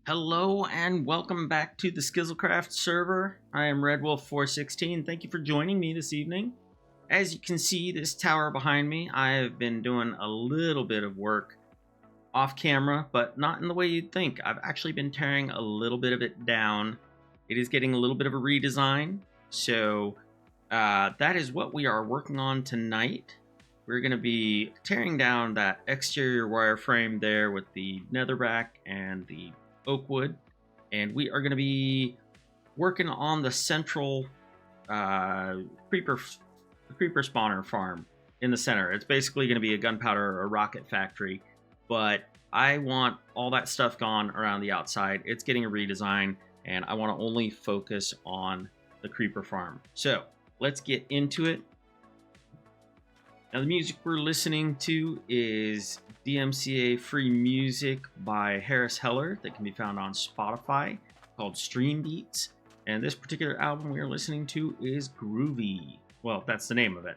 Hello and welcome back to the Skizzlecraft server. I am RedWolf416. Thank you for joining me this evening. As you can see, this tower behind me, I have been doing a little bit of work off camera, but not in the way you'd think. I've actually been tearing a little bit of it down. It is getting a little bit of a redesign, so that is what we are working on tonight. We're going to be tearing down that exterior wireframe there with the netherrack and the oak wood, and we are going to be working on the central creeper spawner farm in the center. It's basically going to be a gunpowder or rocket factory, but I want all that stuff gone around the outside. It's getting a redesign, and I want to only focus on the creeper farm. So let's get into it. Now, the music we're listening to is DMCA free music by Harris Heller that can be found on Spotify, called Stream Beats. And this particular album we are listening to is Groovy. Well, that's the name of it.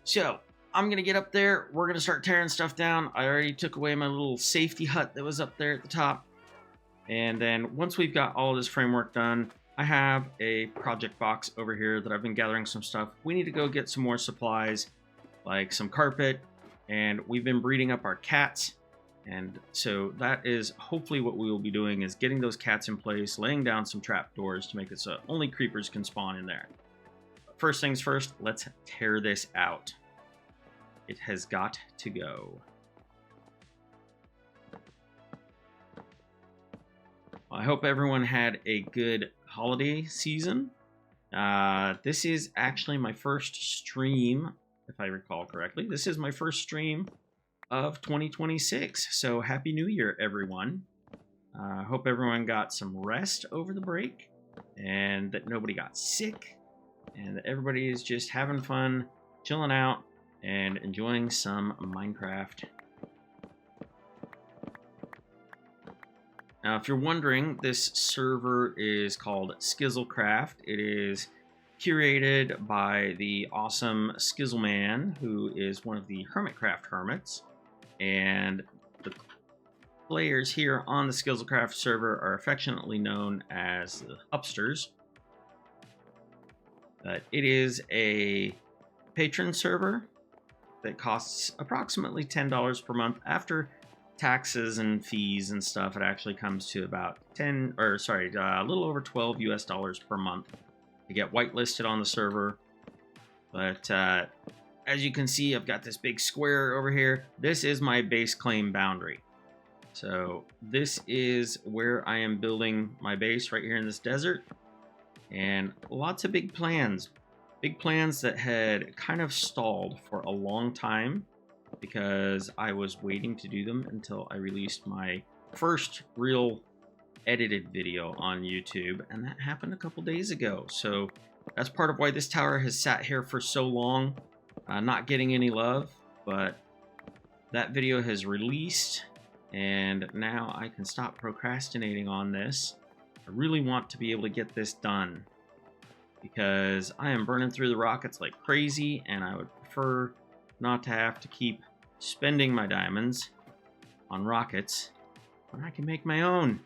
So I'm going to get up there. We're going to start tearing stuff down. I already took away my little safety hut that was up there at the top. And then once we've got all of this framework done, I have a project box over here that I've been gathering some stuff. We need to go get some more supplies, like some carpet, and we've been breeding up our cats. And so that is hopefully what we will be doing, is getting those cats in place, laying down some trapdoors to make it so only creepers can spawn in there. But first things first, let's tear this out. It has got to go. I hope everyone had a good holiday season. This is actually my first stream, if I recall correctly. This is my first stream of 2026. So Happy New Year, everyone. Hope everyone got some rest over the break, and that nobody got sick, and that everybody is just having fun, chilling out, and enjoying some Minecraft. Now, if you're wondering, this server is called Skizzlecraft. It is curated by the awesome Skizzleman, who is one of the Hermitcraft hermits. And the players here on the Skizzlecraft server are affectionately known as the Upsters. But it is a patron server that costs approximately $10 per month. After taxes and fees and stuff, it actually comes to about a little over $12 US per month to get whitelisted on the server. But as you can see, I've got this big square over here. This is my base claim boundary. So this is where I am building my base, right here in this desert. And lots of big plans that had kind of stalled for a long time, because I was waiting to do them until I released my first real edited video on YouTube, and that happened a couple days ago. So that's part of why this tower has sat here for so long, not getting any love, but that video has released, and now I can stop procrastinating on this. I really want to be able to get this done, because I am burning through the rockets like crazy, and I would prefer not to have to keep spending my diamonds on rockets when I can make my own.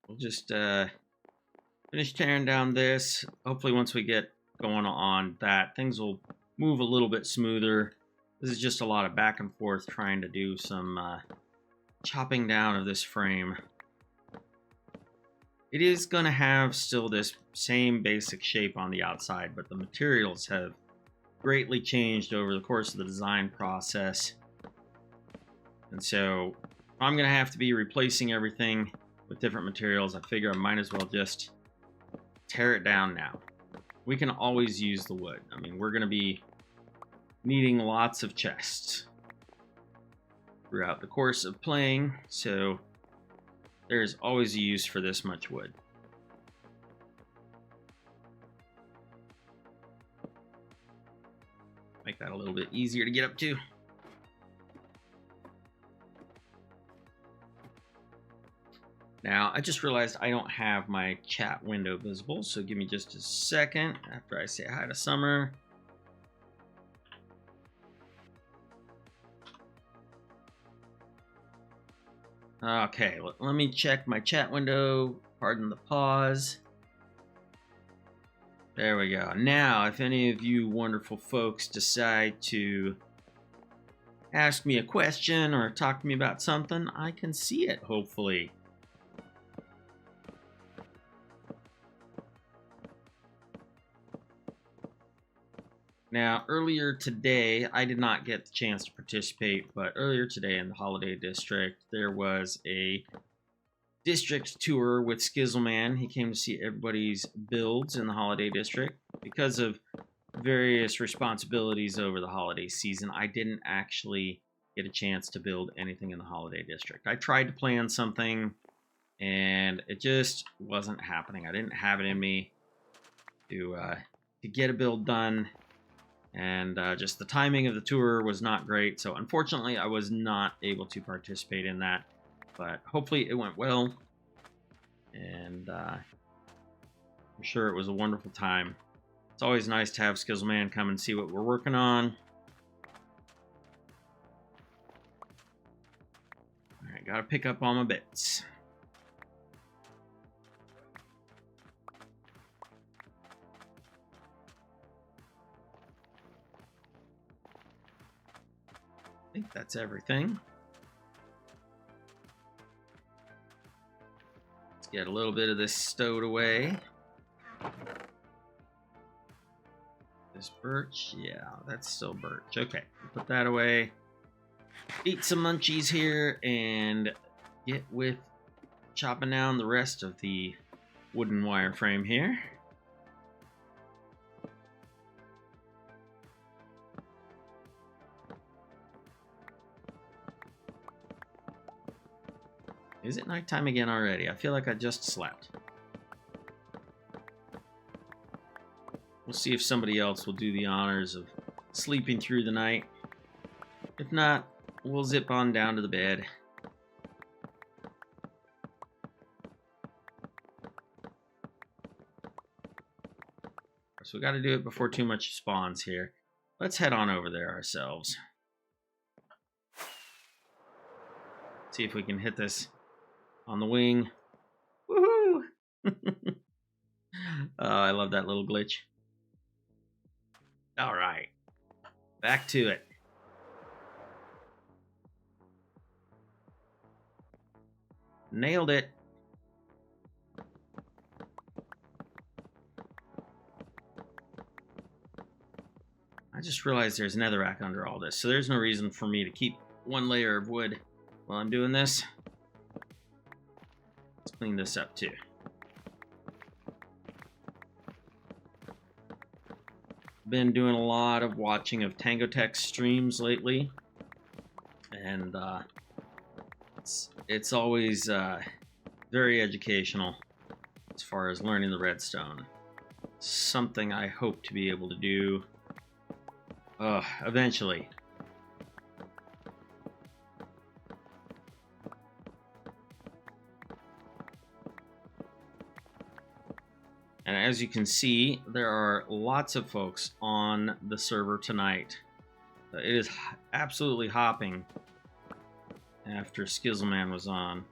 We'll just finish tearing down this. Hopefully once we get going on that, things will move a little bit smoother. This is just a lot of back and forth trying to do some chopping down of this frame. It is going to have still this same basic shape on the outside, but the materials have greatly changed over the course of the design process. And so I'm going to have to be replacing everything with different materials. I figure I might as well just tear it down now. We can always use the wood. I mean, we're going to be needing lots of chests throughout the course of playing, so there's always a use for this much wood. Make that a little bit easier to get up to. Now, Now, I just realized I don't have my chat window visible, so give me just a second after I say hi to Summer. Okay, let me check my chat window. Pardon the pause. There we go. Now, if any of you wonderful folks decide to ask me a question or talk to me about something, I can see it, hopefully. Now, earlier today, I did not get the chance to participate, but earlier today in the Holiday District, there was a district tour with Skizzleman. He came to see everybody's builds in the Holiday District. Because of various responsibilities over the holiday season, I didn't actually get a chance to build anything in the Holiday District. I tried to plan something, and it just wasn't happening. I didn't have it in me to get a build done, and just the timing of the tour was not great. So unfortunately, I was not able to participate in that. But hopefully it went well, and I'm sure it was a wonderful time. It's always nice to have Skizzleman come and see what we're working on. Alright, gotta pick up all my bits. I think that's everything. Let's get a little bit of this stowed away. This birch, yeah, that's still birch. Okay, put that away. Eat some munchies here and get with chopping down the rest of the wooden wireframe here. Is it nighttime again already? I feel like I just slept. We'll see if somebody else will do the honors of sleeping through the night. If not, we'll zip on down to the bed. So we got to do it before too much spawns here. Let's head on over there ourselves. See if we can hit this on the wing. Woohoo! Oh, I love that little glitch. All right, back to it. Nailed it. I just realized there's netherrack under all this, so there's no reason for me to keep one layer of wood while I'm doing this. Let's clean this up too. Been doing a lot of watching of Tango Tech streams lately, and it's always very educational as far as learning the redstone. Something I hope to be able to do eventually. And as you can see, there are lots of folks on the server tonight. It is absolutely hopping after Skizzleman was on.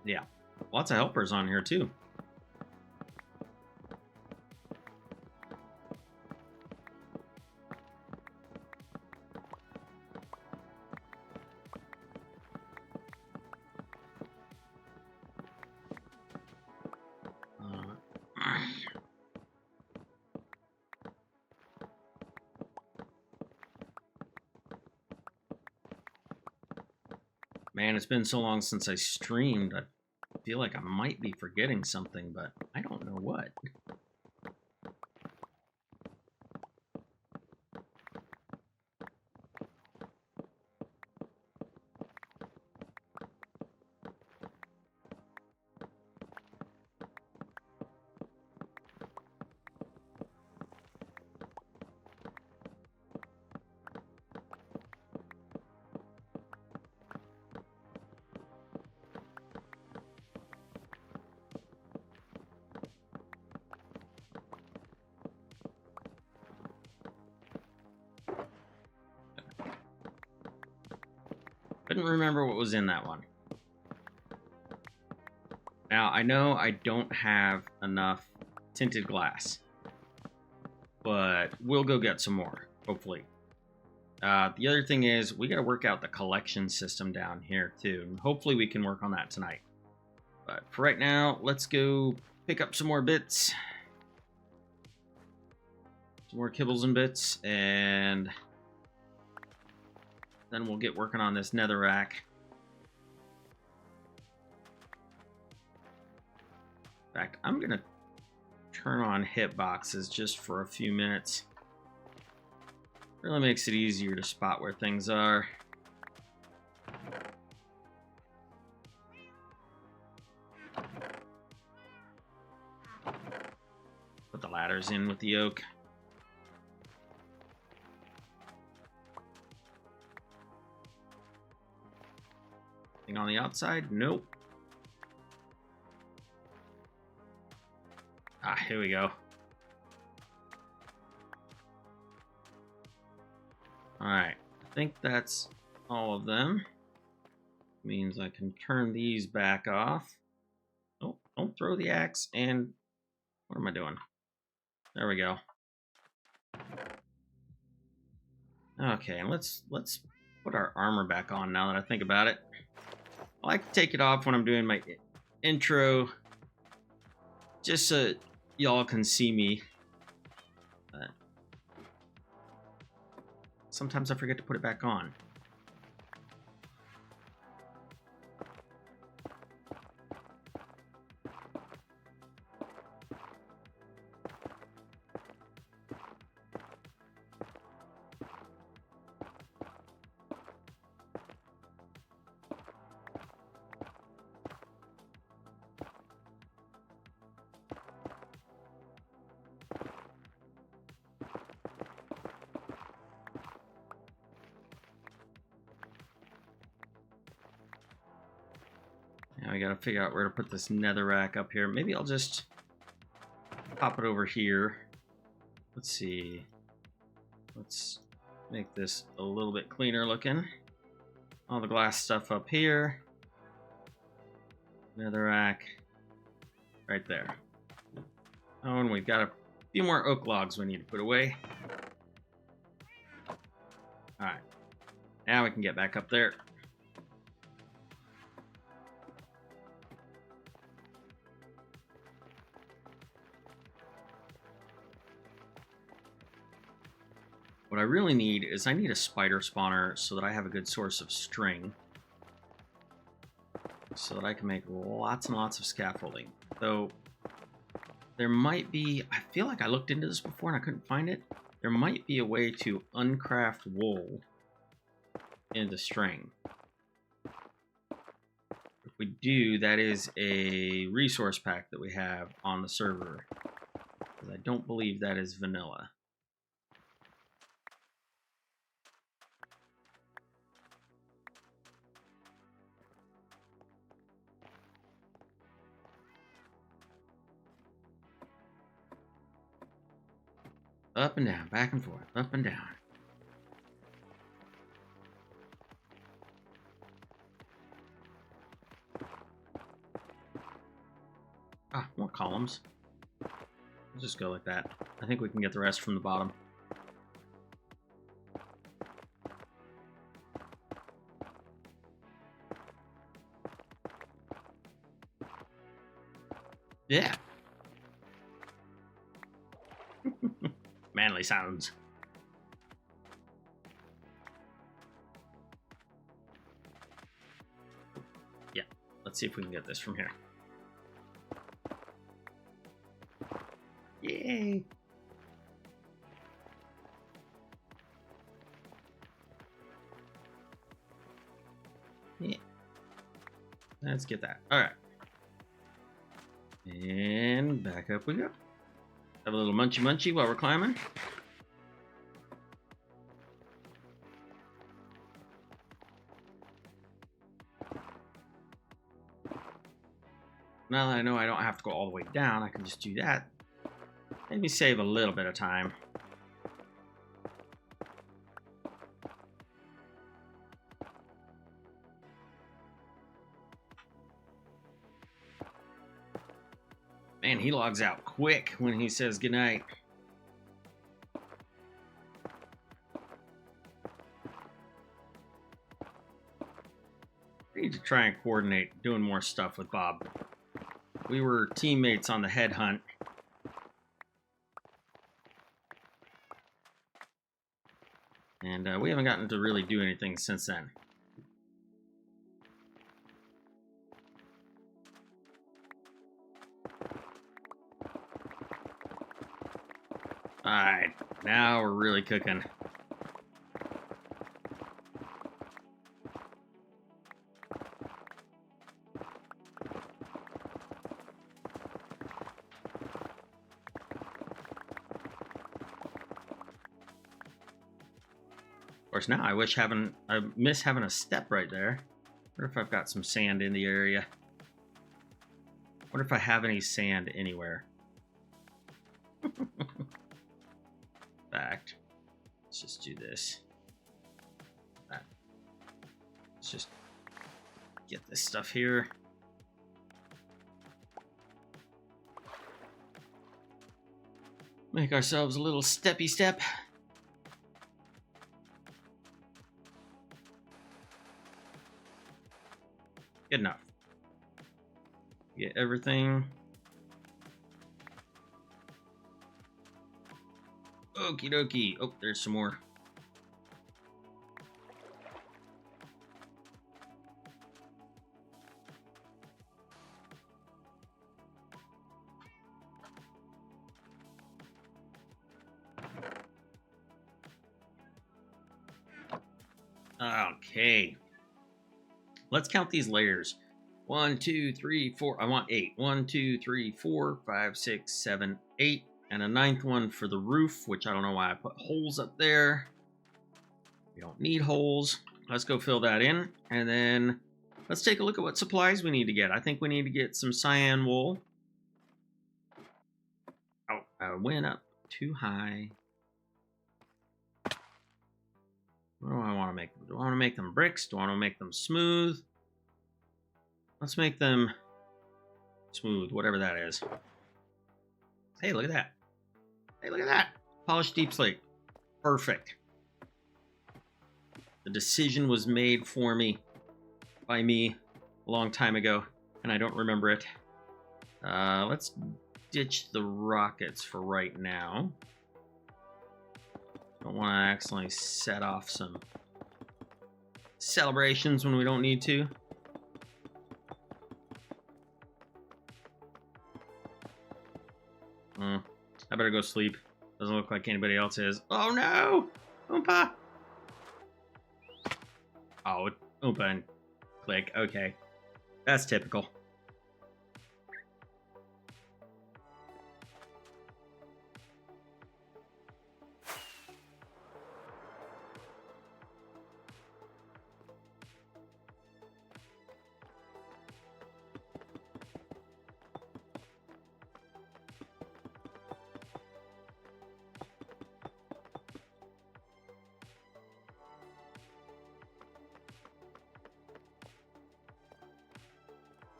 Yeah, lots of helpers on here too. Man, it's been so long since I streamed. I feel like I might be forgetting something, but I don't know what. couldn't remember what was in that one. Now, I know I don't have enough tinted glass, but we'll go get some more, hopefully. The other thing is, we got to work out the collection system down here, too. And hopefully we can work on that tonight. But for right now, let's go pick up some more bits. Some more kibbles and bits, and then we'll get working on this netherrack. In fact, I'm going to turn on hitboxes just for a few minutes. Really makes it easier to spot where things are. Put the ladders in with the oak. Anything on the outside? Nope. Ah, here we go. Alright, I think that's all of them. Means I can turn these back off. Oh, don't throw the axe, and what am I doing? There we go. Okay, and let's put our armor back on now that I think about it. I like to take it off when I'm doing my intro, just so y'all can see me. Sometimes I forget to put it back on. Now we gotta figure out where to put this netherrack up here. Maybe I'll just pop it over here. Let's see. Let's make this a little bit cleaner looking. All the glass stuff up here. Netherrack right there. Oh, and we've got a few more oak logs we need to put away. Alright. Now we can get back up there. What I really need is I need a spider spawner so that I have a good source of string. So that I can make lots and lots of scaffolding. Though, there might be... I feel like I looked into this before and I couldn't find it. There might be a way to uncraft wool into string. If we do, that is a resource pack that we have on the server. Because I don't believe that is vanilla. Up and down, back and forth, up and down. Ah, more columns. We'll just go like that. I think we can get the rest from the bottom. Yeah. Manly sounds. Yeah, let's see if we can get this from here. Yay! Yeah. Let's get that. Alright. And back up we go. Have a little munchy munchy while we're climbing. Now that I know I don't have to go all the way down, I can just do that. Maybe save a little bit of time. Man, he logs out quick when he says goodnight. I need to try and coordinate doing more stuff with Bob. We were teammates on the headhunt. And we haven't gotten to really do anything since then. Alright, now we're really cooking. Of course, now I miss having a step right there. Wonder if I've got some sand in the area. Wonder if I have any sand anywhere. Fact. Let's just do this. Let's just get this stuff here. Make ourselves a little steppy step. Good enough. Get everything. Okie dokie. Oh, there's some more. Okay. Let's count these layers. 1, 2, 3, 4. I want 8. 1, 2, 3, 4, 5, 6, 7, 8. And a 9th one for the roof, which I don't know why I put holes up there. We don't need holes. Let's go fill that in. And then let's take a look at what supplies we need to get. I think we need to get some cyan wool. Oh, I went up too high. What do I want to make? Do I want to make them bricks? Do I want to make them smooth? Let's make them smooth, whatever that is. Hey, look at that. Hey, look at that. Polished deep slate. Perfect. The decision was made for me by me a long time ago, and I don't remember it. Let's ditch the rockets for right now. Don't want to accidentally set off some celebrations when we don't need to. I better go sleep. Doesn't look like anybody else is. Oh no! Oompa! Oh, Oompa and click. Okay. That's typical.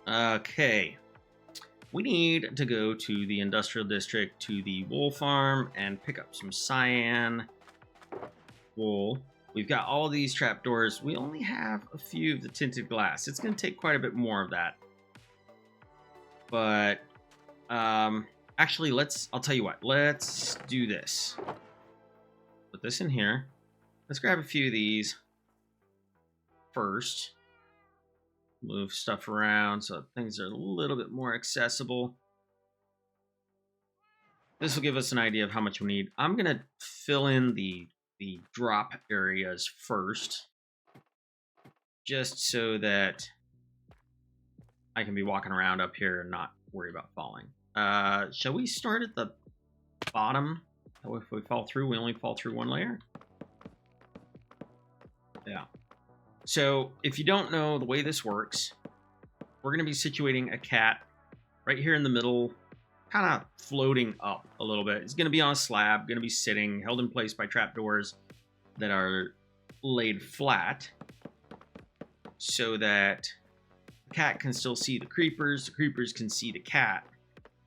Okay, we need to go to the industrial district, to the wool farm, and pick up some cyan wool. We've got all these trapdoors. We only have a few of the tinted glass. It's going to take quite a bit more of that. But, actually, I'll tell you what. Let's do this. Put this in here. Let's grab a few of these first. Move stuff around so things are a little bit more accessible. This will give us an idea of how much we need. I'm going to fill in the drop areas first, just so that I can be walking around up here and not worry about falling. Shall we start at the bottom? So if we fall through, we only fall through one layer? Yeah. So, if you don't know the way this works, we're going to be situating a cat right here in the middle, kind of floating up a little bit. It's going to be on a slab, going to be sitting, held in place by trapdoors that are laid flat, so that the cat can still see the creepers can see the cat,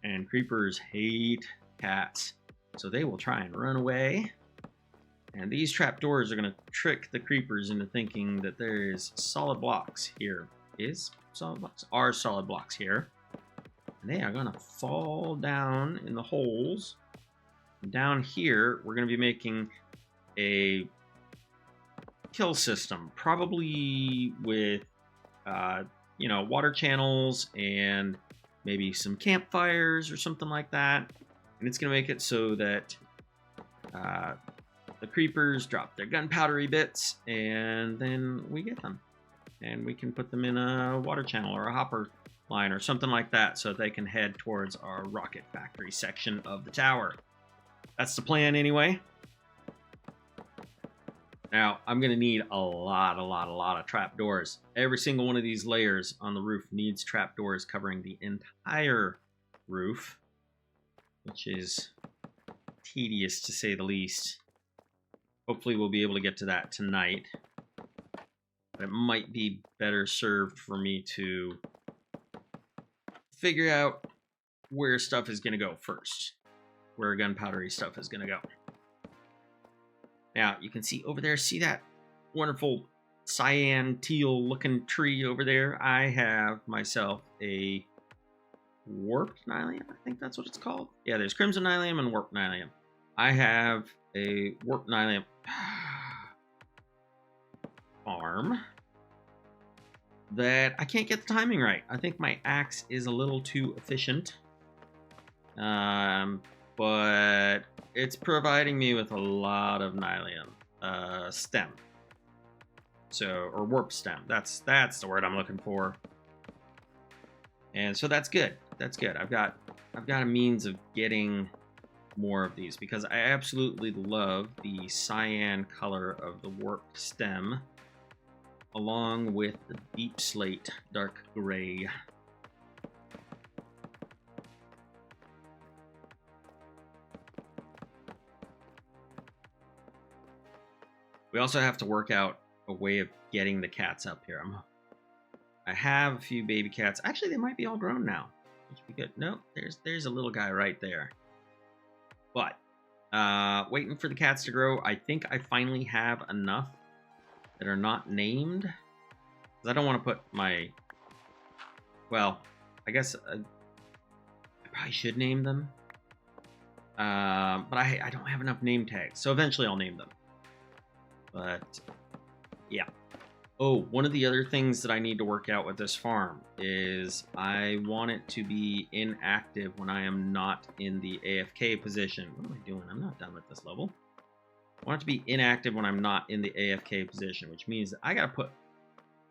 And creepers hate cats, so they will try and run away. And these trapdoors are going to trick the creepers into thinking that there is solid blocks here. Are solid blocks here. And they are going to fall down in the holes. And down here, we're going to be making a kill system, probably with, water channels and maybe some campfires or something like that. And it's going to make it so that the creepers drop their gunpowdery bits, and then we get them. And we can put them in a water channel or a hopper line or something like that so they can head towards our rocket factory section of the tower. That's the plan anyway. Now, I'm going to need a lot of trapdoors. Every single one of these layers on the roof needs trapdoors covering the entire roof, which is tedious to say the least. Hopefully we'll be able to get to that tonight. But it might be better served for me to figure out where stuff is going to go first. Where gunpowdery stuff is going to go. Now, you can see over there, see that wonderful cyan teal looking tree over there? I have myself a warped nylium, I think that's what it's called. Yeah, there's crimson nylium and warped nylium. I have a warped nylium farm that I can't get the timing right. I think my axe is a little too efficient. But it's providing me with a lot of nylium stem. Or warp stem. That's the word I'm looking for. And so that's good. That's good. I've got a means of getting more of these because I absolutely love the cyan color of the warped stem along with the deep slate dark gray. We also have to work out a way of getting the cats up here. I have a few baby cats. Actually, they might be all grown now, which would be good. No, there's a little guy right there. But waiting for the cats to grow. I think I finally have enough that are not named. Because I don't want to put my... Well, I guess I probably should name them. But I don't have enough name tags. So eventually I'll name them. But, yeah. Oh, one of the other things that I need to work out with this farm is I want it to be inactive when I am not in the AFK position. What am I doing? I'm not done with this level. I want it to be inactive when I'm not in the AFK position, which means that I gotta put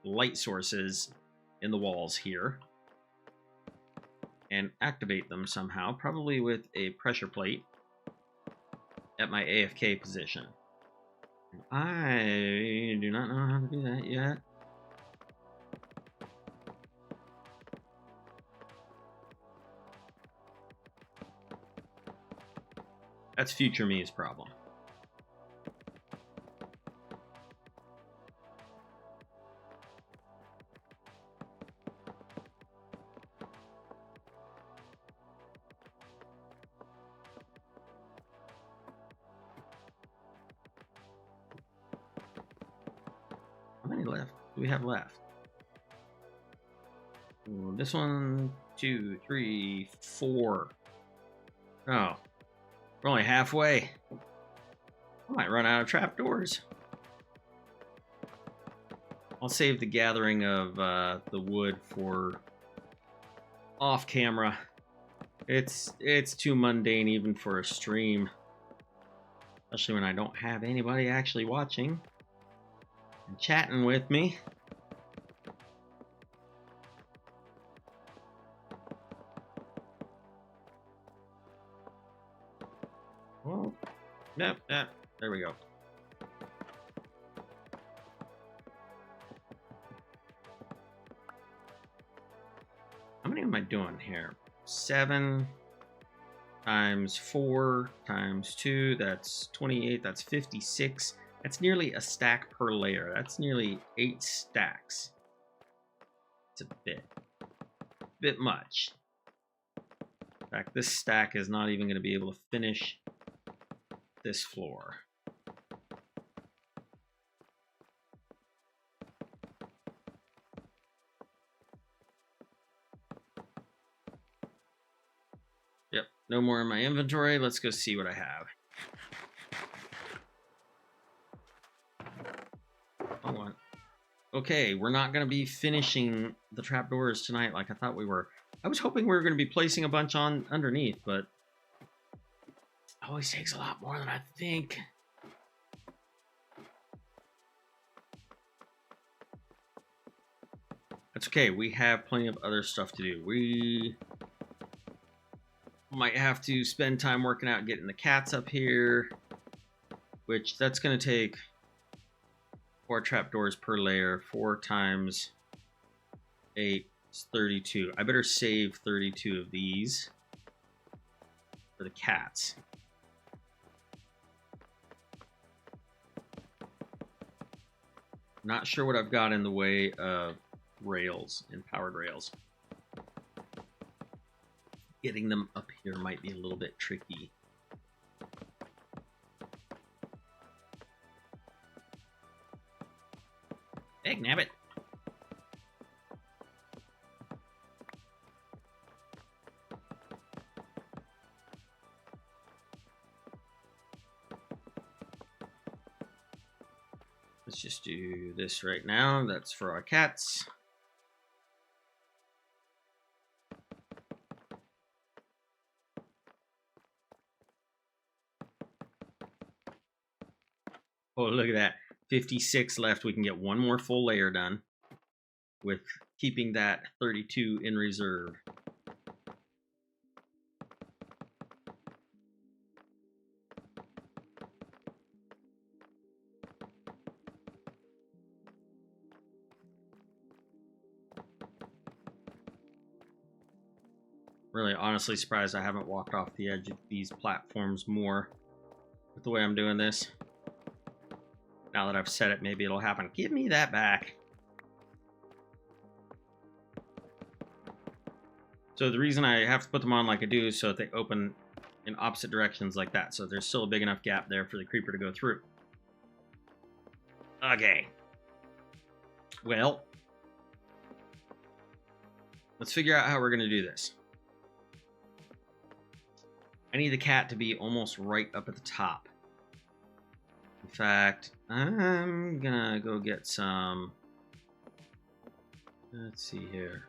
light sources in the walls here and activate them somehow, probably with a pressure plate at my AFK position. I do not know how to do that yet. That's future me's problem. How many left do we have left? Ooh, this one, 2, 3, 4. Oh, we're only halfway. I might run out of trapdoors. I'll save the gathering of the wood for off camera. It's too mundane even for a stream. Especially when I don't have anybody actually watching and chatting with me. Well, nope, there we go. How many am I doing here? 7 times 4 times 2, that's 28, that's 56. That's nearly a stack per layer. That's nearly 8 stacks. It's a bit much. In fact, this stack is not even going to be able to finish this floor. Yep, no more in my inventory. Let's go see what I have. Hold on. Okay, we're not going to be finishing the trapdoors tonight like I thought we were. I was hoping we were going to be placing a bunch on underneath, but it always takes a lot more than I think. That's okay. We have plenty of other stuff to do. We might have to spend time working out getting the cats up here, which that's going to take 4 trapdoors per layer. 4 times 8 is 32. I better save 32 of these for the cats. Not sure what I've got in the way of rails and powered rails. Getting them up here might be a little bit tricky. Egg nabbit. Let's just do this right now. That's for our cats. Oh, look at that. 56 left. We can get one more full layer done with keeping that 32 in reserve. Really honestly surprised I haven't walked off the edge of these platforms more with the way I'm doing this. Now that I've said it, maybe it'll happen. Give me that back. So the reason I have to put them on like I do is so that they open in opposite directions like that. So there's still a big enough gap there for the creeper to go through. Okay. Well, let's figure out how we're going to do this. I need the cat to be almost right up at the top. In fact, I'm gonna go get some. Let's see here.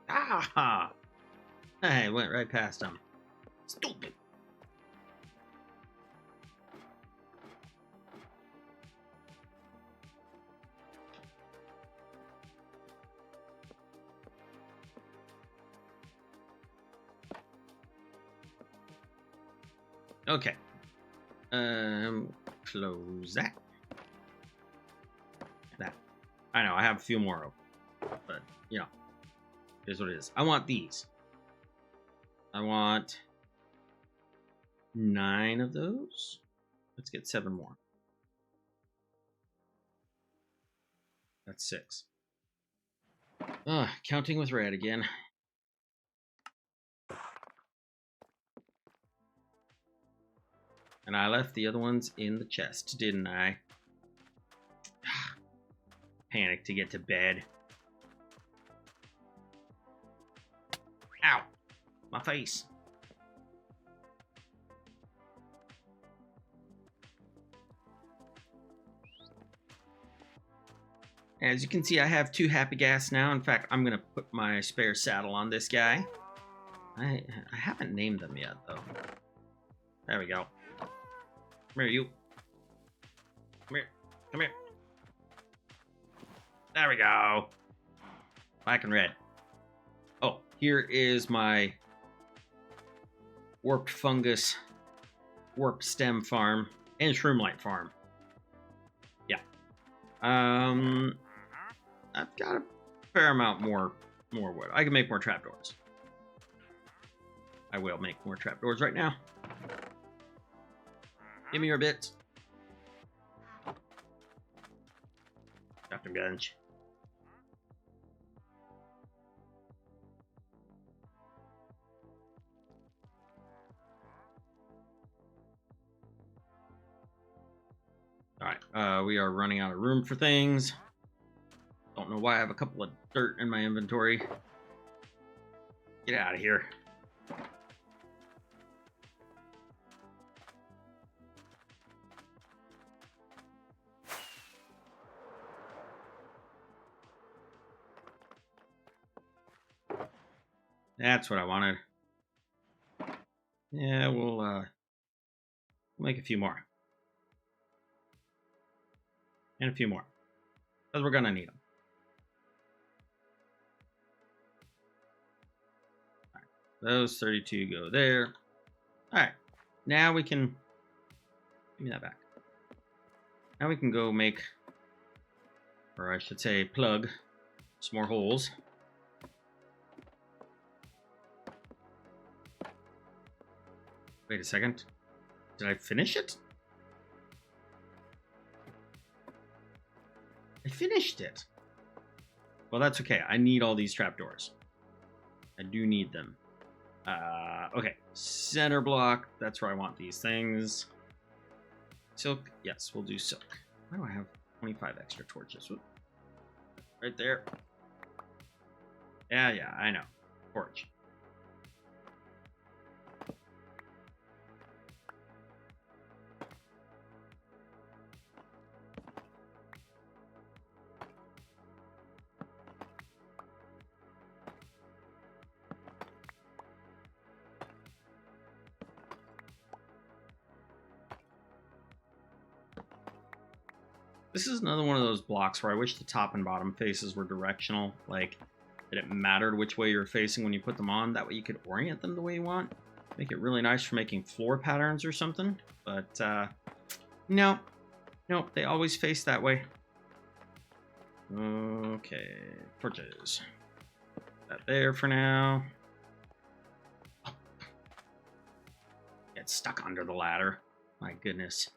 Ah! I went right past him. Stupid. Okay. Close that. That. I know, I have a few more open. But, you know, here's what it is. I want these. I want 9 of those. Let's get 7 more. That's 6. Counting with red again. And I left the other ones in the chest, didn't I? Panic to get to bed. Ow! My face. As you can see, I have 2 happy gas now. In fact, I'm going to put my spare saddle on this guy. I haven't named them yet, though. There we go. Come here, you. Come here. Come here. There we go. Black and red. Oh, here is my warped fungus, warped stem farm, and shroomlight farm. Yeah. I've got a fair amount more wood. I can make more trapdoors. I will make more trapdoors right now. Give me your bits. crafting bench. Alright, we are running out of room for things. Don't know why I have a couple of dirt in my inventory. Get out of here. That's what I wanted. Yeah, we'll make a few more. And a few more. Because we're gonna need them. All right, those 32 go there. Alright. Now we can... Give me that back. Now we can go make... Or I should say plug some more holes. Wait a second. Did I finish it? I finished it. Well, that's okay. I need all these trapdoors. I do need them. Okay. Center block. That's where I want these things. Silk. Yes, we'll do silk. Why do I have 25 extra torches? Whoop. Right there. Yeah, I know. Torch. This is another one of those blocks where I wish the top and bottom faces were directional, like that it mattered which way you're facing when you put them on. That way you could orient them the way you want. Make it really nice for making floor patterns or something. But no, they always face that way. Okay, torches. That there for now. Get stuck under the ladder. My goodness.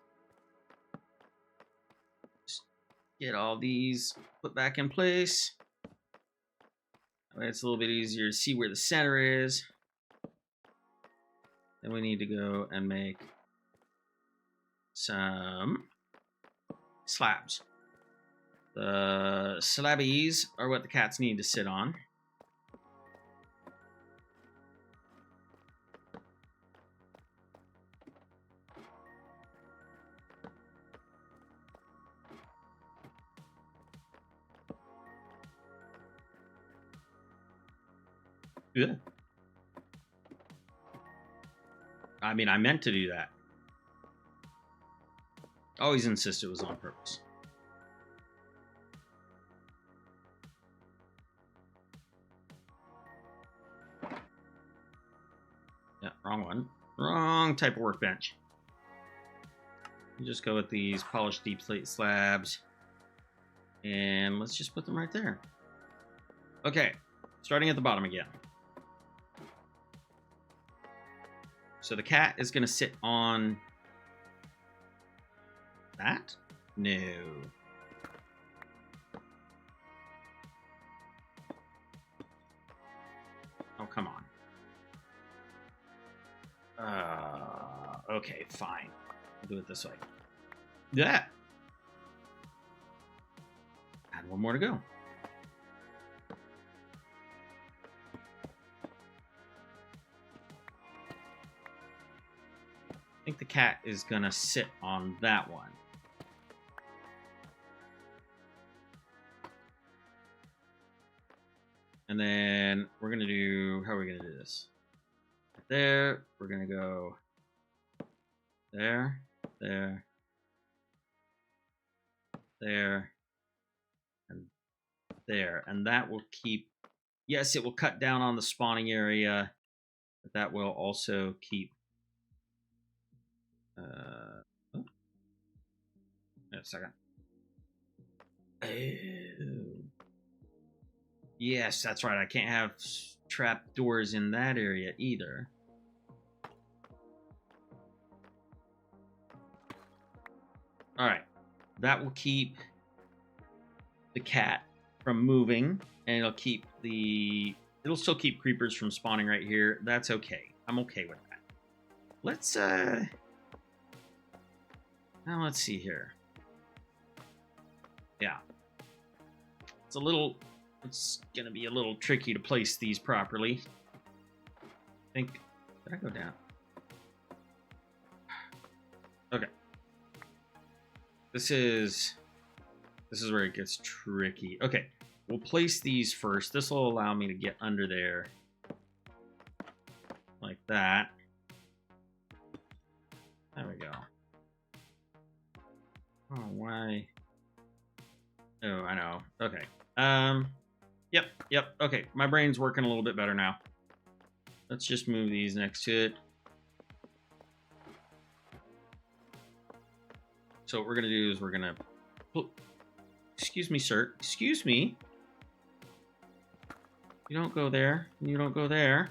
Get all these put back in place. That way it's a little bit easier to see where the center is. Then we need to go and make some slabs. The slabbies are what the cats need to sit on. Yeah. I mean, I meant to do that. Always insist it was on purpose. Yeah, wrong one. Wrong type of workbench. You just go with these polished deep slate slabs. And let's just put them right there. Okay, starting at the bottom again. So the cat is going to sit on that? No. Oh, come on. Okay, fine. I'll do it this way. Yeah. And one more to go. I think the cat is gonna sit on that one. And then we're gonna do, how are we gonna do this? Right there, we're gonna go there, there, there, and there. And that will keep, yes, it will cut down on the spawning area, but that will also keep oh. Wait a second. Oh. Yes, that's right. I can't have trap doors in that area either. All right. That will keep the cat from moving, and it'll still keep creepers from spawning right here. That's okay. I'm okay with that. Let's now let's see here. Yeah. It's gonna be a little tricky to place these properly. Did I go down? Okay. This is where it gets tricky. Okay, we'll place these first. This will allow me to get under there. Like that. There we go. Oh, why? Oh, I know. Okay. Yep. Okay, my brain's working a little bit better now. Let's just move these next to it. So what we're gonna do is we're gonna... Oh, excuse me, sir. Excuse me. You don't go there. You don't go there.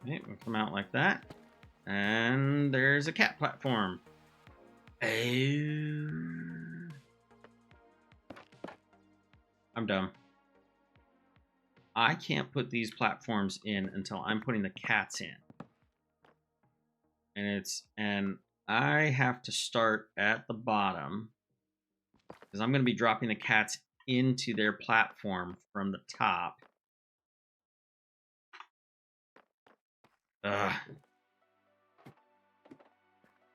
Okay, we'll come out like that. And there's a cat platform. I'm dumb. I can't put these platforms in until I'm putting the cats in. And I have to start at the bottom because I'm going to be dropping the cats into their platform from the top.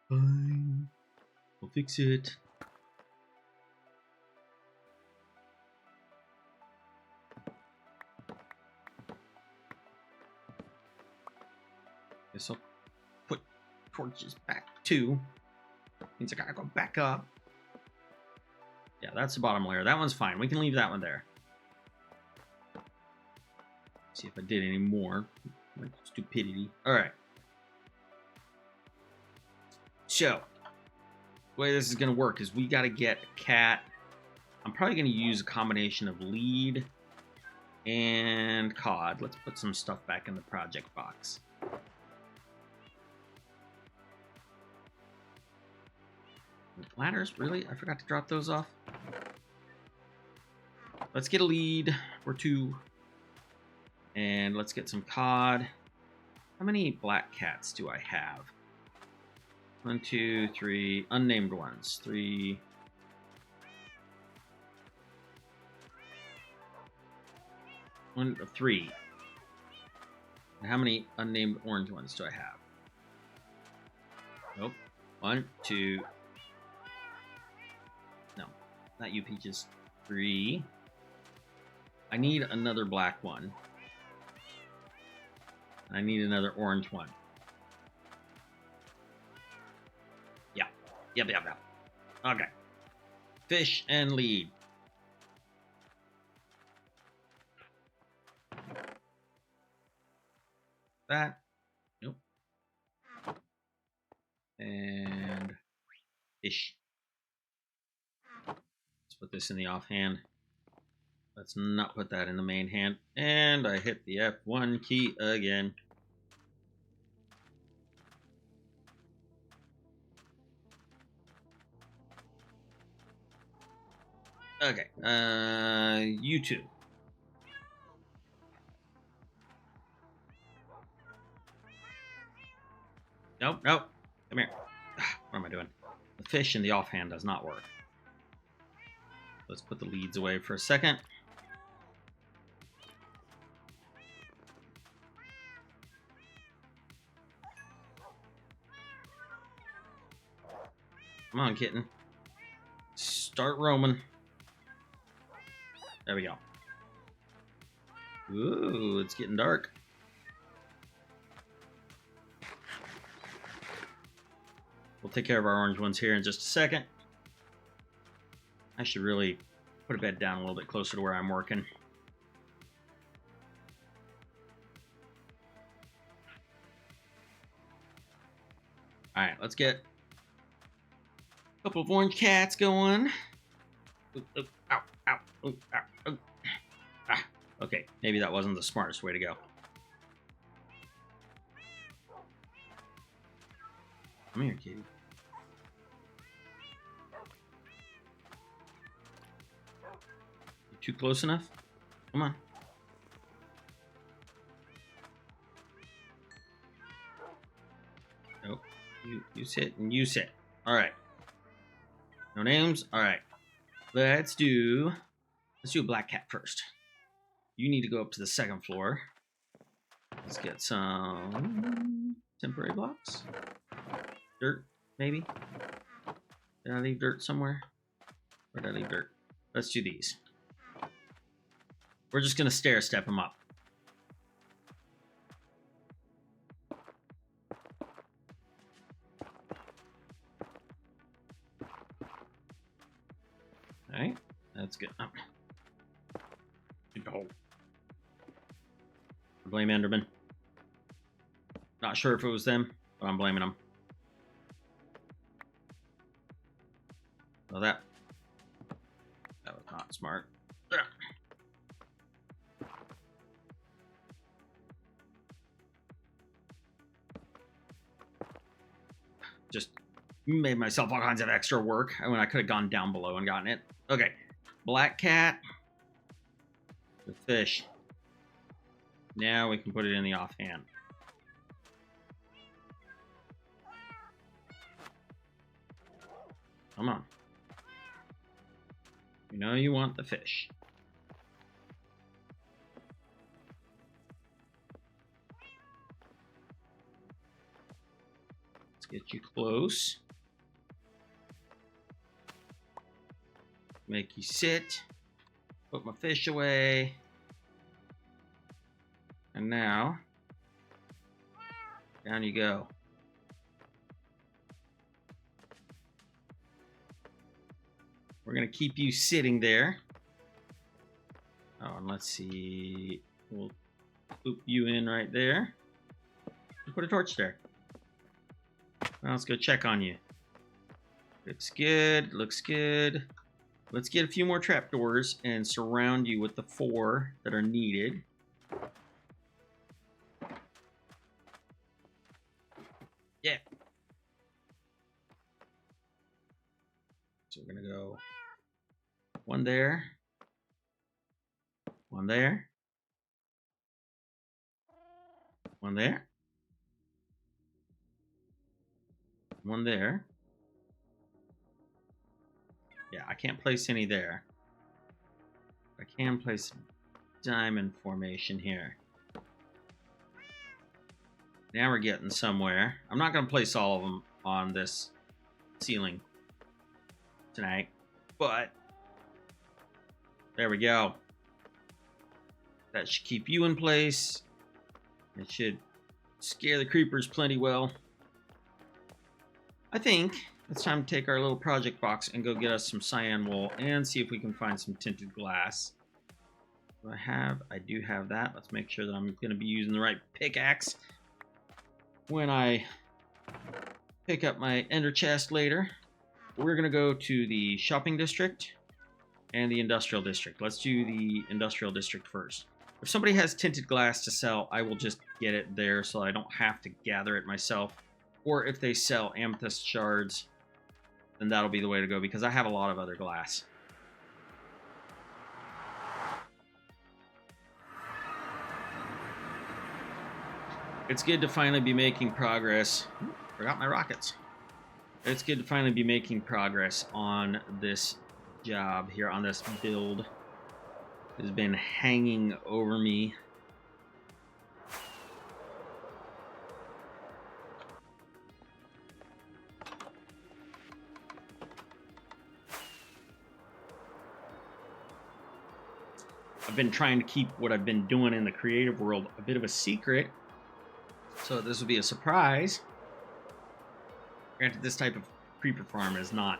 Fine. We'll fix it. Guess I'll put torches back too. Means I gotta go back up. Yeah, that's the bottom layer. That one's fine. We can leave that one there. See if I did any more. My stupidity. Alright. So, the way this is going to work is we got to get a cat. I'm probably going to use a combination of lead and cod. Let's put some stuff back in the project box. Ladders? Really? I forgot to drop those off. Let's get a lead or two. And let's get some cod. How many black cats do I have? 1, 2, 3 unnamed ones. 3. One of 3. And how many unnamed orange ones do I have? Nope. 1, 2. No, not you, Peaches. 3. I need another black one. I need another orange one. Yep. Okay. Fish and lead. That. Nope. And fish. Let's put this in the offhand. Let's not put that in the main hand. And I hit the F1 key again. Okay, you two. Nope. Come here. What am I doing? The fish in the offhand does not work. Let's put the leads away for a second. Come on, kitten. Start roaming. There we go. Ooh, it's getting dark. We'll take care of our orange ones here in just a second. I should really put a bed down a little bit closer to where I'm working. Alright, let's get a couple of orange cats going. Ow. Okay, maybe that wasn't the smartest way to go. Come here, kitty. You too close enough? Come on. Nope. You sit and you sit. All right. No names? All right. Let's do a black cat first. You need to go up to the second floor. Let's get some temporary blocks. Dirt, maybe? Did I leave dirt somewhere? Where did I leave dirt? Let's do these. We're just gonna stair step them up. Alright, that's good. Oh. I blame Enderman. Not sure if it was them, but I'm blaming them. Well, that was not smart. Just made myself all kinds of extra work when I could have gone down below and gotten it. Okay, black cat. The fish. Now we can put it in the offhand. Come on. You know you want the fish. Let's get you close. Make you sit. Put my fish away. And now, down you go. We're gonna keep you sitting there. Oh, and let's see. We'll loop you in right there. Put a torch there. Well, let's go check on you. Looks good, looks good. Let's get a few more trapdoors and surround you with the 4 that are needed. Yeah. So we're gonna go 1 there, 1 there, 1 there, 1 there. Yeah, I can't place any there. I can place diamond formation here. Now we're getting somewhere. I'm not going to place all of them on this ceiling tonight, but there we go. That should keep you in place. It should scare the creepers plenty well. I think it's time to take our little project box and go get us some cyan wool and see if we can find some tinted glass. Do I have? I do have that. Let's make sure that I'm going to be using the right pickaxe when I pick up my ender chest later. We're going to go to the shopping district and the industrial district. Let's do the industrial district first. If somebody has tinted glass to sell, I will just get it there so I don't have to gather it myself. Or if they sell amethyst shards, then that'll be the way to go because I have a lot of other glass. It's good to finally be making progress. Ooh, forgot my rockets. It's good to finally be making progress on this job here, on this build. It has been hanging over me. I've been trying to keep what I've been doing in the creative world a bit of a secret, so this will be a surprise. Granted, this type of creeper farm is not,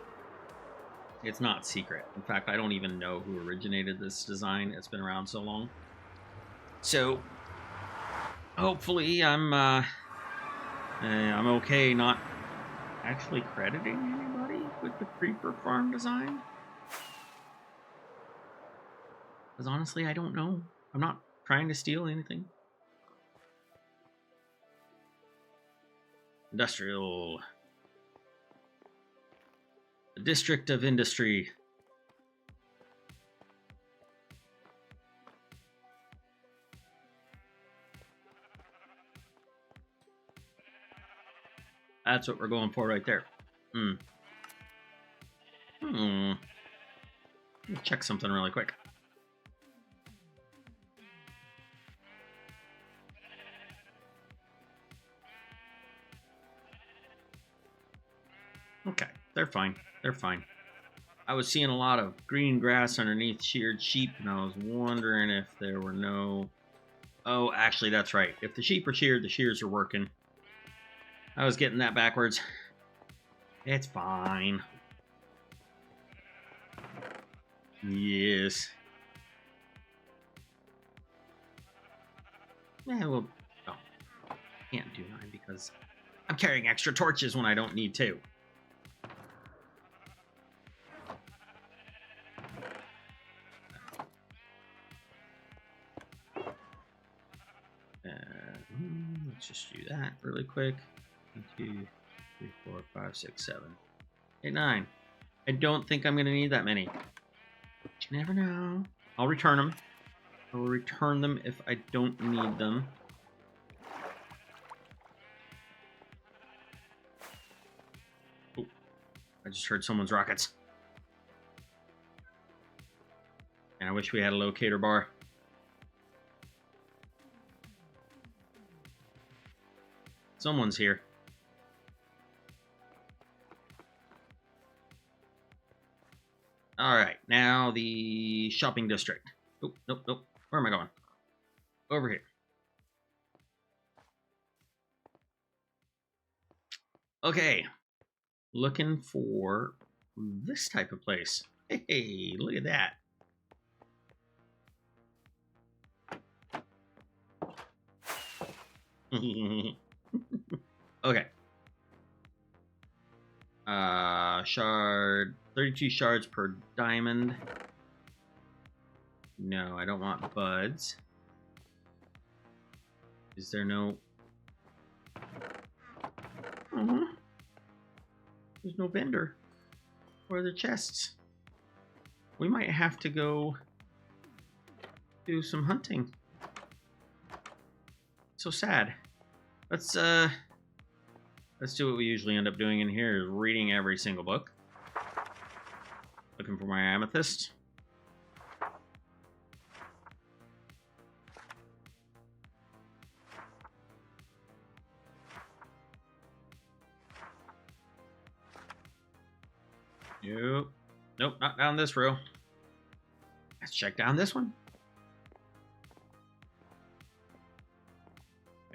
it's not secret. In fact, I don't even know who originated this design. It's been around so long. So, hopefully I'm okay not actually crediting anybody with the creeper farm design. Because honestly, I don't know. I'm not trying to steal anything. Industrial. The District of Industry. That's what we're going for right there. Let me check something really quick. Okay, they're fine. They're fine. I was seeing a lot of green grass underneath sheared sheep, and I was wondering if there were no... Oh, actually, that's right. If the sheep are sheared, the shears are working. I was getting that backwards. It's fine. Yes. Yeah, well... Oh, can't do 9 because I'm carrying extra torches when I don't need to. Let's just do that really quick. 1, 2, 3, 4, 5, 6, 7, 8, 9. I don't think I'm going to need that many. But you never know. I'll return them. I will return them if I don't need them. Oh, I just heard someone's rockets. And I wish we had a locator bar. Someone's here. All right, now the shopping district. Oh, nope, nope. Where am I going? Over here. Okay. Looking for this type of place. Hey, look at that. Okay. Shard, 32 shards per diamond. No, I don't want buds. Is there no... There's no vendor. Where are the chests? We might have to go do some hunting. So sad. Let's do what we usually end up doing in here, is reading every single book. Looking for my amethyst. Nope. Nope, not down this row. Let's check down this one.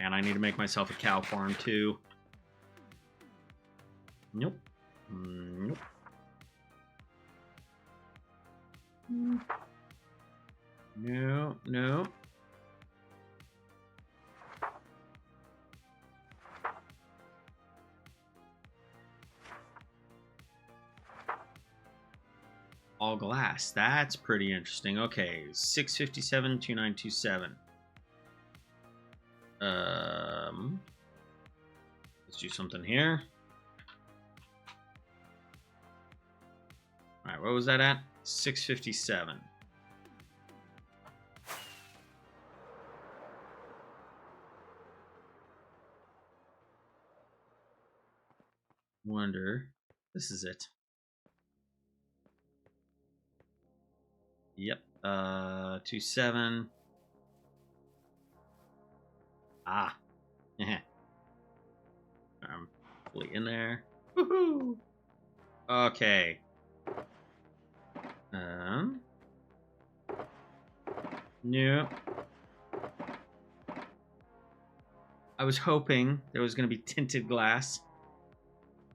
And I need to make myself a cow farm too. Nope. Nope. No, no. All glass. That's pretty interesting. Okay, 657, 2927. Let's do something here. All right, what was that at? 657. Wonder. This is it. Yep. 27. Ah. I'm fully in there. Woohoo! Okay. Nope. I was hoping there was going to be tinted glass.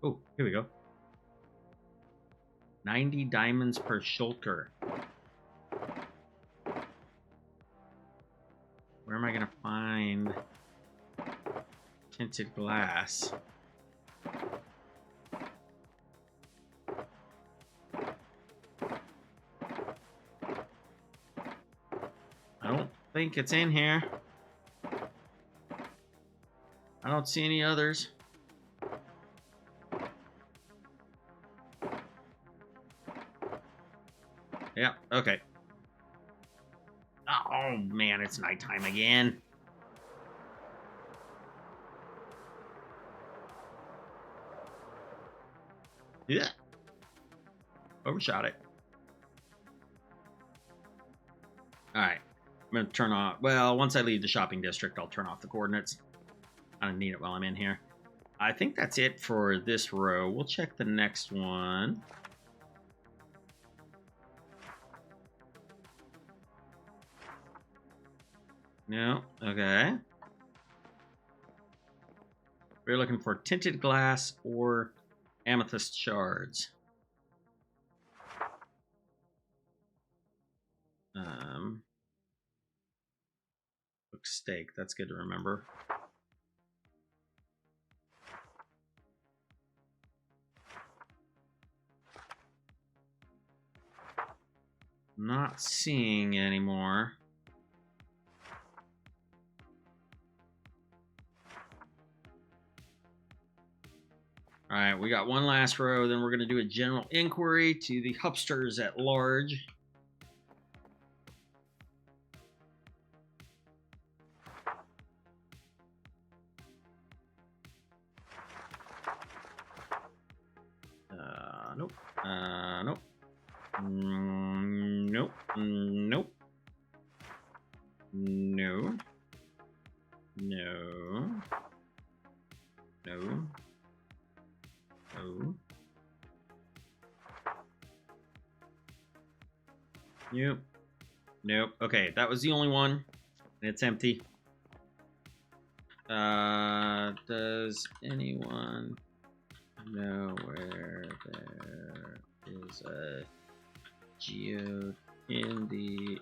Oh, here we go. 90 diamonds per shulker. Where am I going to find tinted glass? I don't think it's in here. I don't see any others. Okay. Oh, man, it's nighttime again. Yeah. Overshot it. All right. I'm going to turn off... Well, once I leave the shopping district, I'll turn off the coordinates. I don't need it while I'm in here. I think that's it for this row. We'll check the next one. No. Okay. We're looking for tinted glass or amethyst shards. Looks steak. That's good to remember. Not seeing anymore. All right, we got one last row. Then we're going to do a general inquiry to the hupsters at large. Nope. Nope. Nope. Nope. No. No. No. No. Nope. Nope. Okay, that was the only one. And it's empty. Does anyone know where there is a geode in the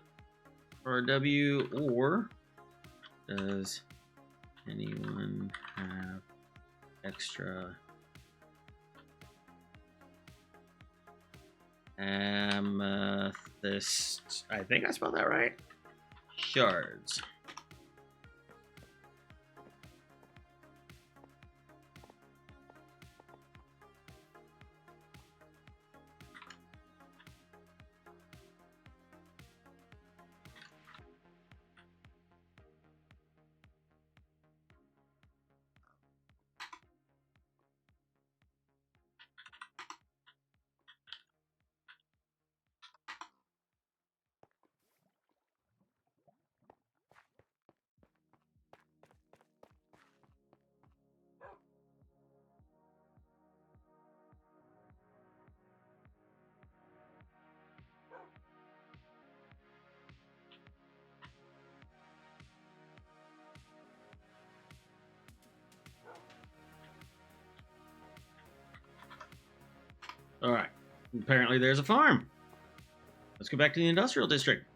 RW, or does anyone have extra amethyst? I think I spelled that right. Shards. All right. Apparently there's a farm. Let's go back to the industrial district.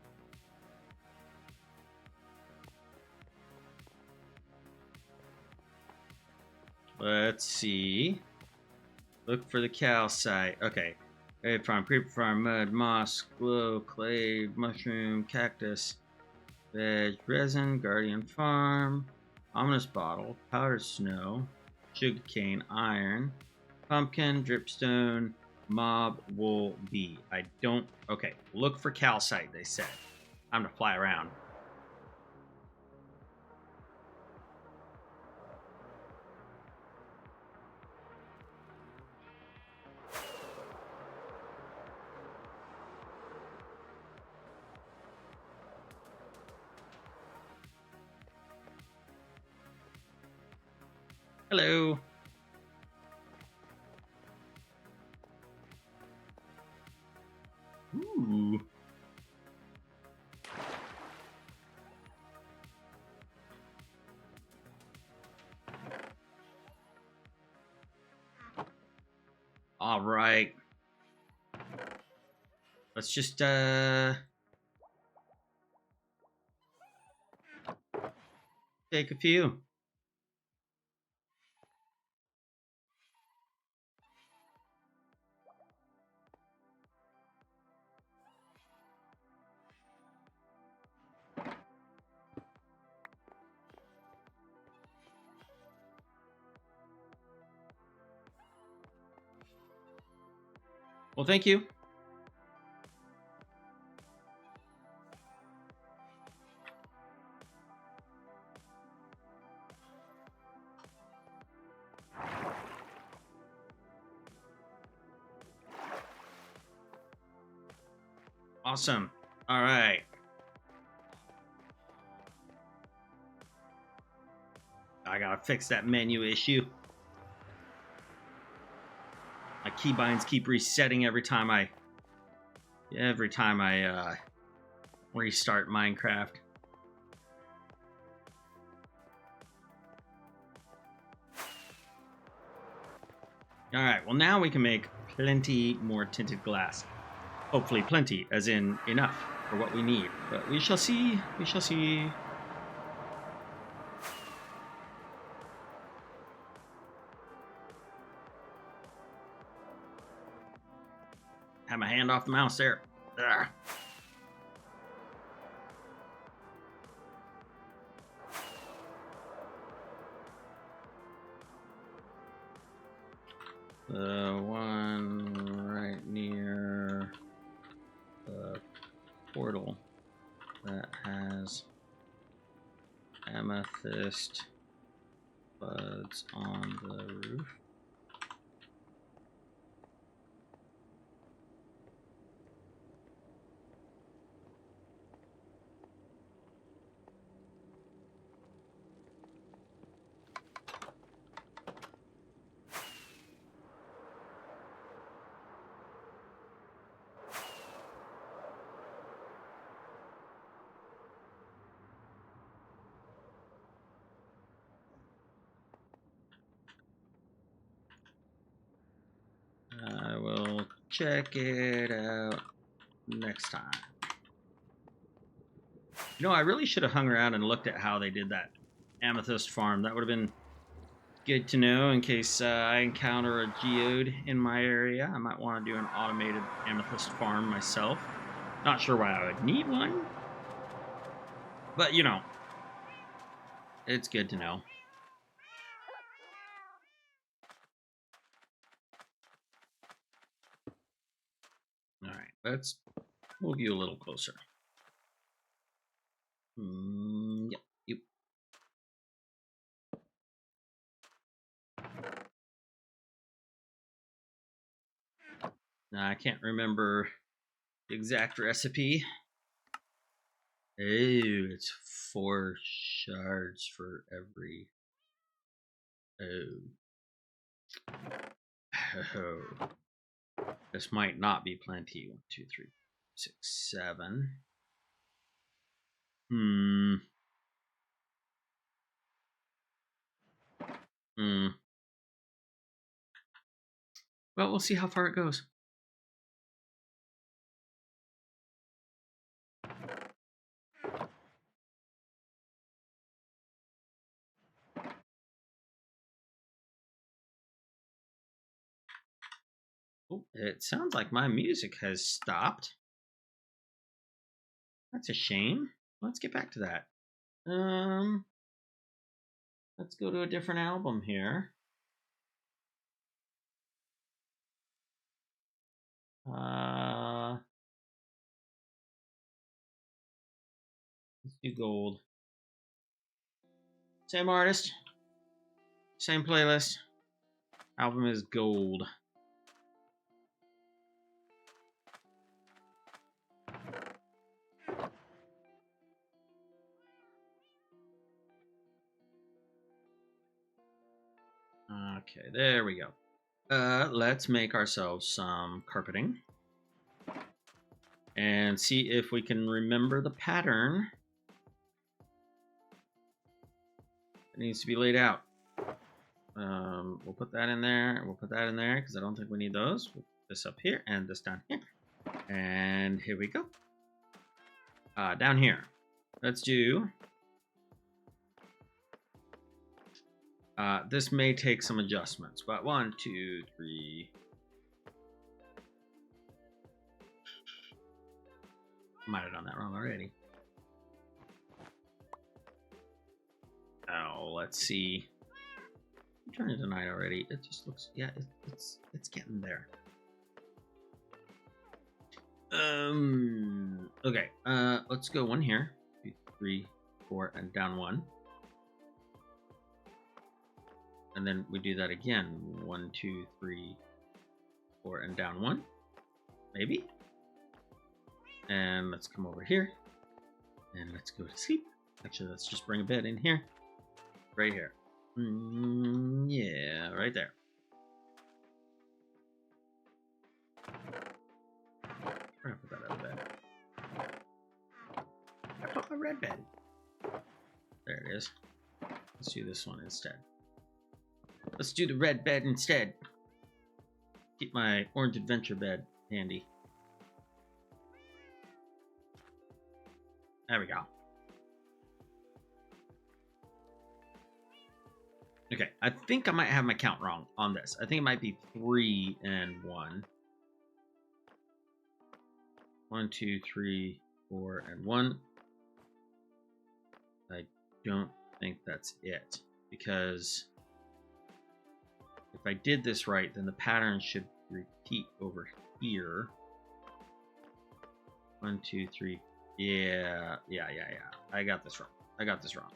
Let's see. Look for the calcite. Okay. Egg farm, creeper farm, mud, moss, glow, clay, mushroom, cactus, veg, resin, guardian farm, ominous bottle, powdered snow, sugarcane, iron, pumpkin, dripstone, mob, wool, bee. I don't... Okay. Look for calcite, they said. I'm to fly around. Hello. Ooh. All right. Let's just take a few. Well, thank you. Awesome. All right. I gotta fix that menu issue. My keybinds keep resetting every time I restart Minecraft. All right, well now we can make plenty more tinted glass. Hopefully plenty, as in enough for what we need. But we shall see, we shall see. Have my hand off the mouse there. Ugh. The one right near the portal that has amethyst buds on the roof. I will check it out next time. You know, I really should have hung around and looked at how they did that amethyst farm. That would have been good to know in case I encounter a geode in my area. I might want to do an automated amethyst farm myself. Not sure why I would need one, but you know, it's good to know. All right, let's move you a little closer. Yep, yep. Now, I can't remember the exact recipe. Oh, it's 4 shards for every. Oh. This might not be plenty. 1, 2, 3, 6, 7. Well, we'll see how far it goes. Oh, it sounds like my music has stopped. That's a shame. Let's get back to that. Let's go to a different album here. Let's do gold. Same artist, same playlist. Album is gold. Okay, there we go. Let's make ourselves some carpeting and see if we can remember the pattern. It needs to be laid out. We'll put that in there. We'll put that in there because I don't think we need those. We'll put this up here and this down here. And here we go. Down here. Let's do... this may take some adjustments, but 1, 2, 3... Might have done that wrong already. Oh, let's see. Turn it to night already. It just looks, yeah, it's getting there. Okay. Let's go 1 here. 2, 3, 4, and down 1. And then we do that again. 1, 2, 3, 4, and down 1. Maybe. And let's come over here. And let's go to sleep. Actually, let's just bring a bed in here. Right here. Yeah, right there. Where did I put that other bed? I put my red bed. There it is. Let's do this one instead. Let's do the red bed instead. Keep my orange adventure bed handy. There we go. Okay, I think I might have my count wrong on this. I think it might be 3 and 1. 1, 2, 3, 4, and 1. I don't think that's it, because if I did this right, then the pattern should repeat over here. 1, 2, 3. Yeah. I got this wrong.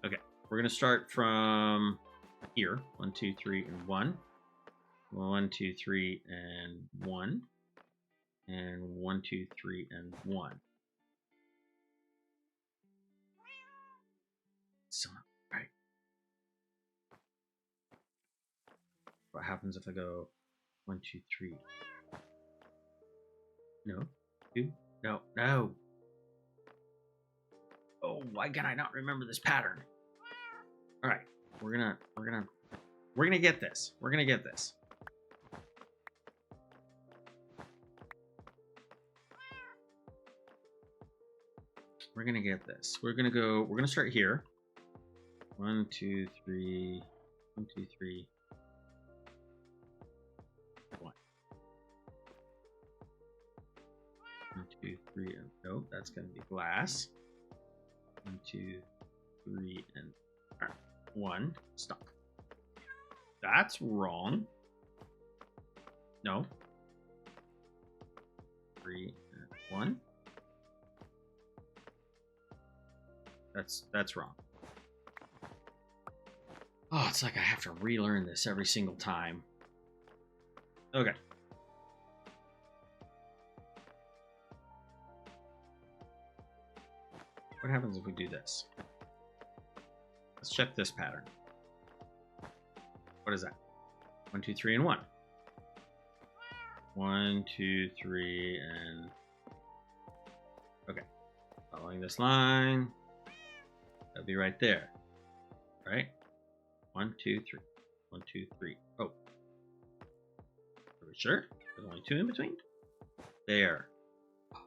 Okay, we're gonna start from here. 1, 2, 3, and 1. 1, 2, 3, and 1. And 1, 2, 3, and 1. So, right. What happens if I go 1, 2, 3? No. 2. No. Oh, why can I not remember this pattern? All right, we're gonna get this. We're gonna get this. We're gonna get this. We're gonna start here. 1, 2, 3. 1, 2, 3. 1. 1, 2, 3, and nope, that's gonna be glass. 1, 2, 3, and all right. 1. Stop. That's wrong. No. 3 and 1. That's wrong. Oh, it's like I have to relearn this every single time. Okay. What happens if we do this? Let's check this pattern. What is that? 1, 2, 3, and 1. 1, 2, 3, and... Okay. Following this line. That'll be right there. Right? 1, 2, 3. 1, 2, 3. Oh. Are we sure? There's only 2 in between? There. Oh,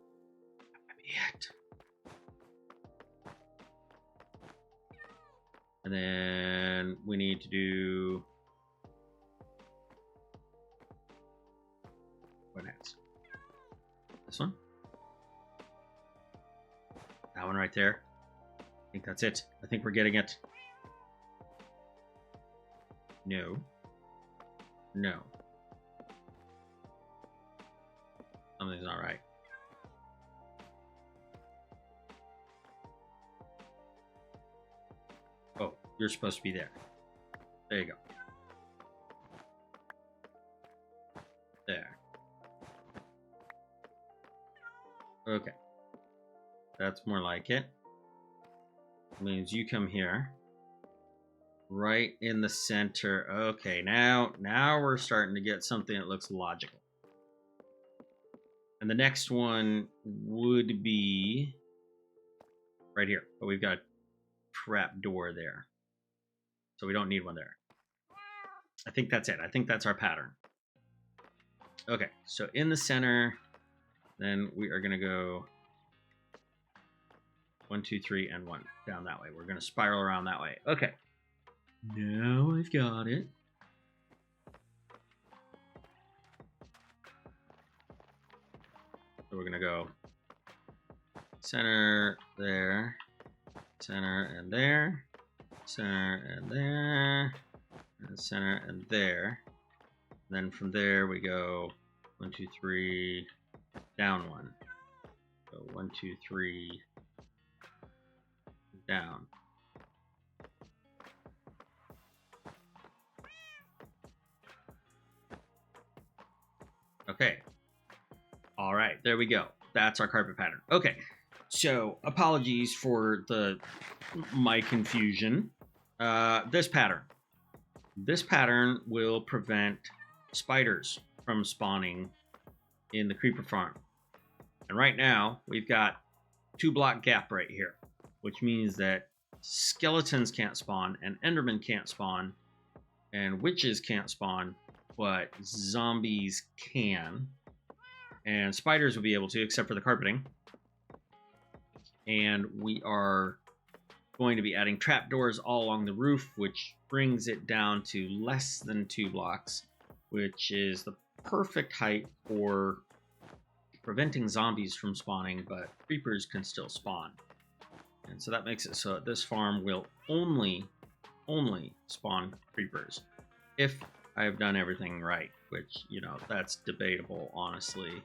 that might be it. And then we need to do... What next? This one? That one right there. I think that's it. I think we're getting it. No. Something's not right. Oh, you're supposed to be there. There you go. There. Okay. That's more like it. Means you come here. Right in the center. Okay, now we're starting to get something that looks logical. And the next one would be right here. But we've got a trap door there. So we don't need one there. I think that's it. I think that's our pattern. Okay, so in the center, then we are going to go 1, 2, 3, and 1 down that way. We're going to spiral around that way. Okay. Now I've got it. So we're going to go center there, center and there, center and there, and center and there. And then from there we go 1, 2, 3, down 1. So 1, 2, 3, down. Okay. All right, there we go. That's our carpet pattern. Okay, so apologies for my confusion. This pattern will prevent spiders from spawning in the creeper farm. And right now, we've got 2-block gap right here, which means that skeletons can't spawn, and endermen can't spawn, and witches can't spawn, but zombies can. And spiders will be able to, except for the carpeting. And we are going to be adding trapdoors all along the roof, which brings it down to less than 2 blocks, which is the perfect height for preventing zombies from spawning, but creepers can still spawn. And so that makes it so that this farm will only spawn creepers if I have done everything right, which, you know, that's debatable, honestly.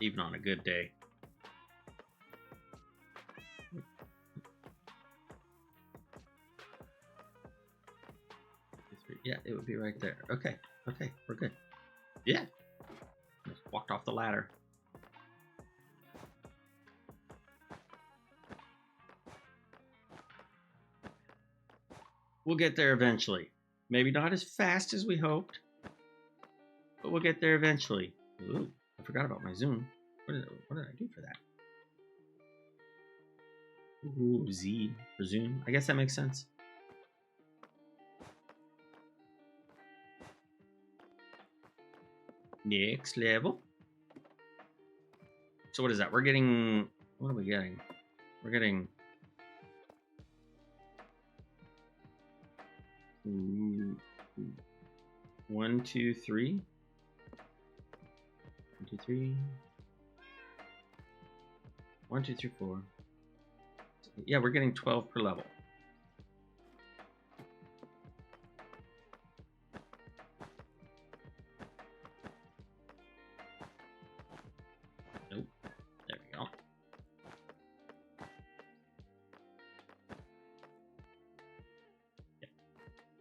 Even on a good day. Yeah, it would be right there. Okay, we're good. Yeah. Just walked off the ladder. We'll get there eventually. Maybe not as fast as we hoped, but we'll get there eventually. Ooh, I forgot about my zoom. What did I do for that? Ooh, Z for zoom. I guess that makes sense. Next level. So what is that? We're getting... What are we getting? We're getting... 1, 2, 3. 1, 2, 3. 1, 2, 3, 4. Yeah, we're getting 12 per level. Nope. There we go. Yeah.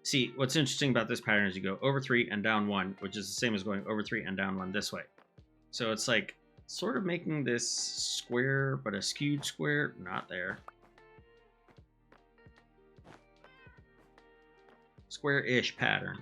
See, what's interesting about this pattern is you go over 3 and down 1, which is the same as going over 3 and down 1 this way. So it's like sort of making this square, but a skewed square. Not there. Square-ish pattern.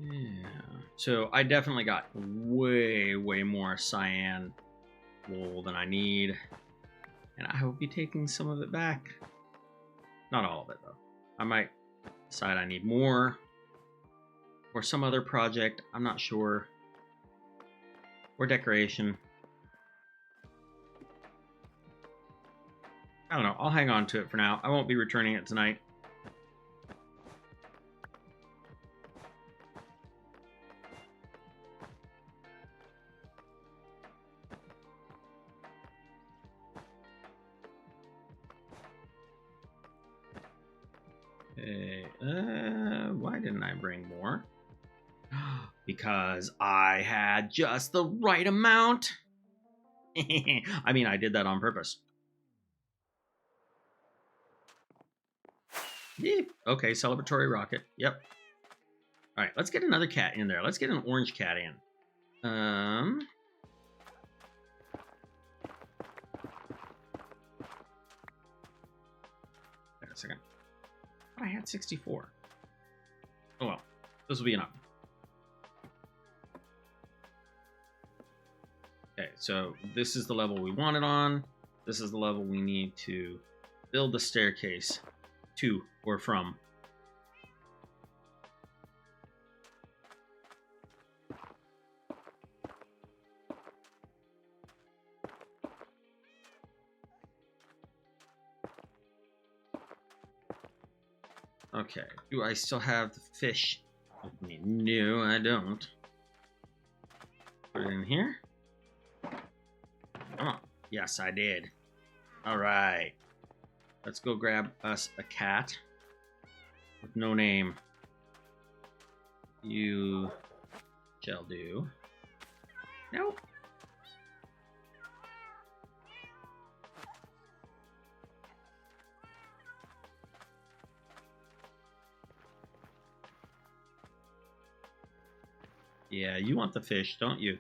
Yeah. So I definitely got way more cyan wool than I need. And I will be taking some of it back. Not all of it, though. I might decide I need more for some other project. I'm not sure. Or decoration. I don't know. I'll hang on to it for now. I won't be returning it tonight. Okay, why didn't I bring more? Because I had just the right amount. I mean, I did that on purpose. Yeah. Okay, celebratory rocket. Yep. All right, let's get another cat in there. Let's get an orange cat in. Wait a second. I had 64. Oh well, this will be enough. Okay, so this is the level we want it on. This is the level we need to build the staircase to or from. Okay, do I still have the fish with me? No, I don't. Put it in here. Come on. Yes, I did. All right. Let's go grab us a cat with no name. You shall do. Nope. Yeah, you want the fish, don't you?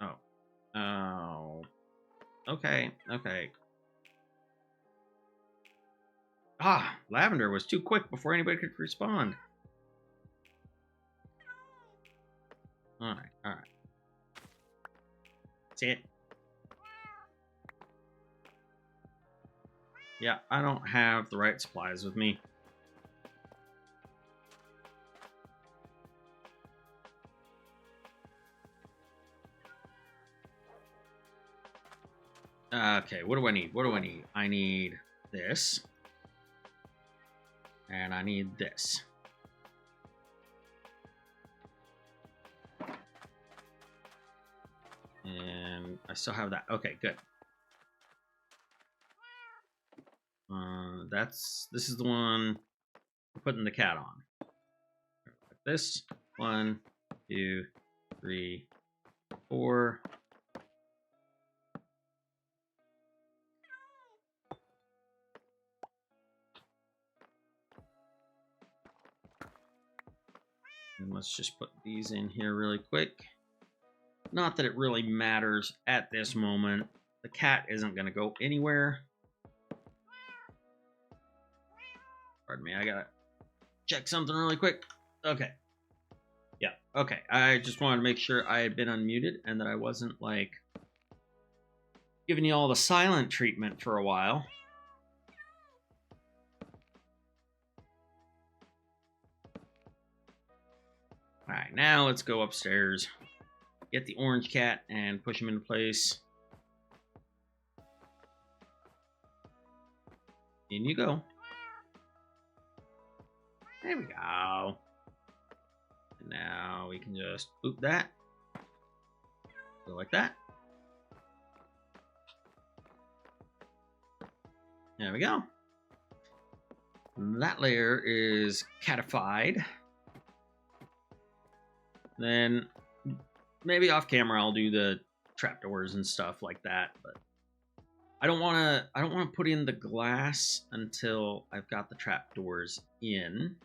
Oh. Oh. Okay, okay. Ah, Lavender was too quick before anybody could respond. Alright, alright. That's it. Yeah, I don't have the right supplies with me. Okay, what do I need? What do I need? I need this. And I need this. And I still have that. Okay, good. This is the one we're putting the cat on. Like this. 1, 2, 3, 4. And let's just put these in here really quick. Not that it really matters at this moment. The cat isn't going to go anywhere. Pardon me, I gotta check something really quick. Okay. Yeah, okay. I just wanted to make sure I had been unmuted and that I wasn't, like, giving you all the silent treatment for a while. Alright, now let's go upstairs. Get the orange cat and push him into place. In you go. There we go. And now we can just boop that. Go like that. There we go. That layer is catified. Then maybe off camera I'll do the trapdoors and stuff like that, but I don't want to put in the glass until I've got the trapdoors in.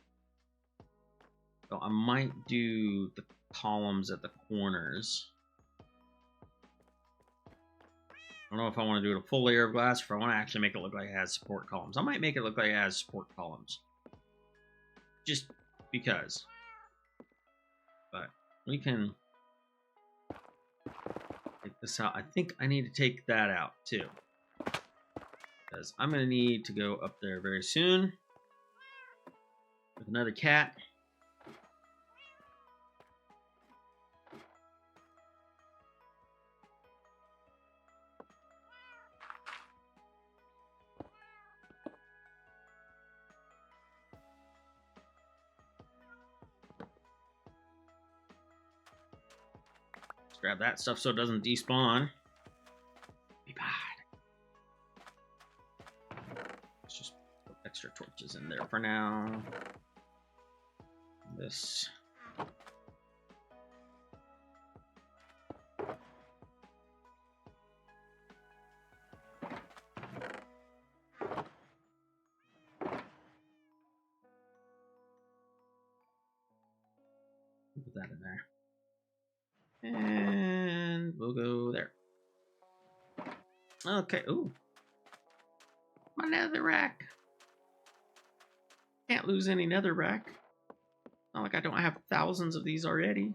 So I might do the columns at the corners. I don't know if I want to do it a full layer of glass or if I want to actually make it look like it has support columns. I might make it look like it has support columns. Just because. But we can take this out. I think I need to take that out too. Because I'm going to need to go up there very soon with another cat. Let's grab that stuff so it doesn't despawn. Be bad. Let's just put extra torches in there for now. This. Put that in there. And we'll go there. Okay. Ooh. My nether rack. Can't lose any nether rack. Not like I don't have thousands of these already.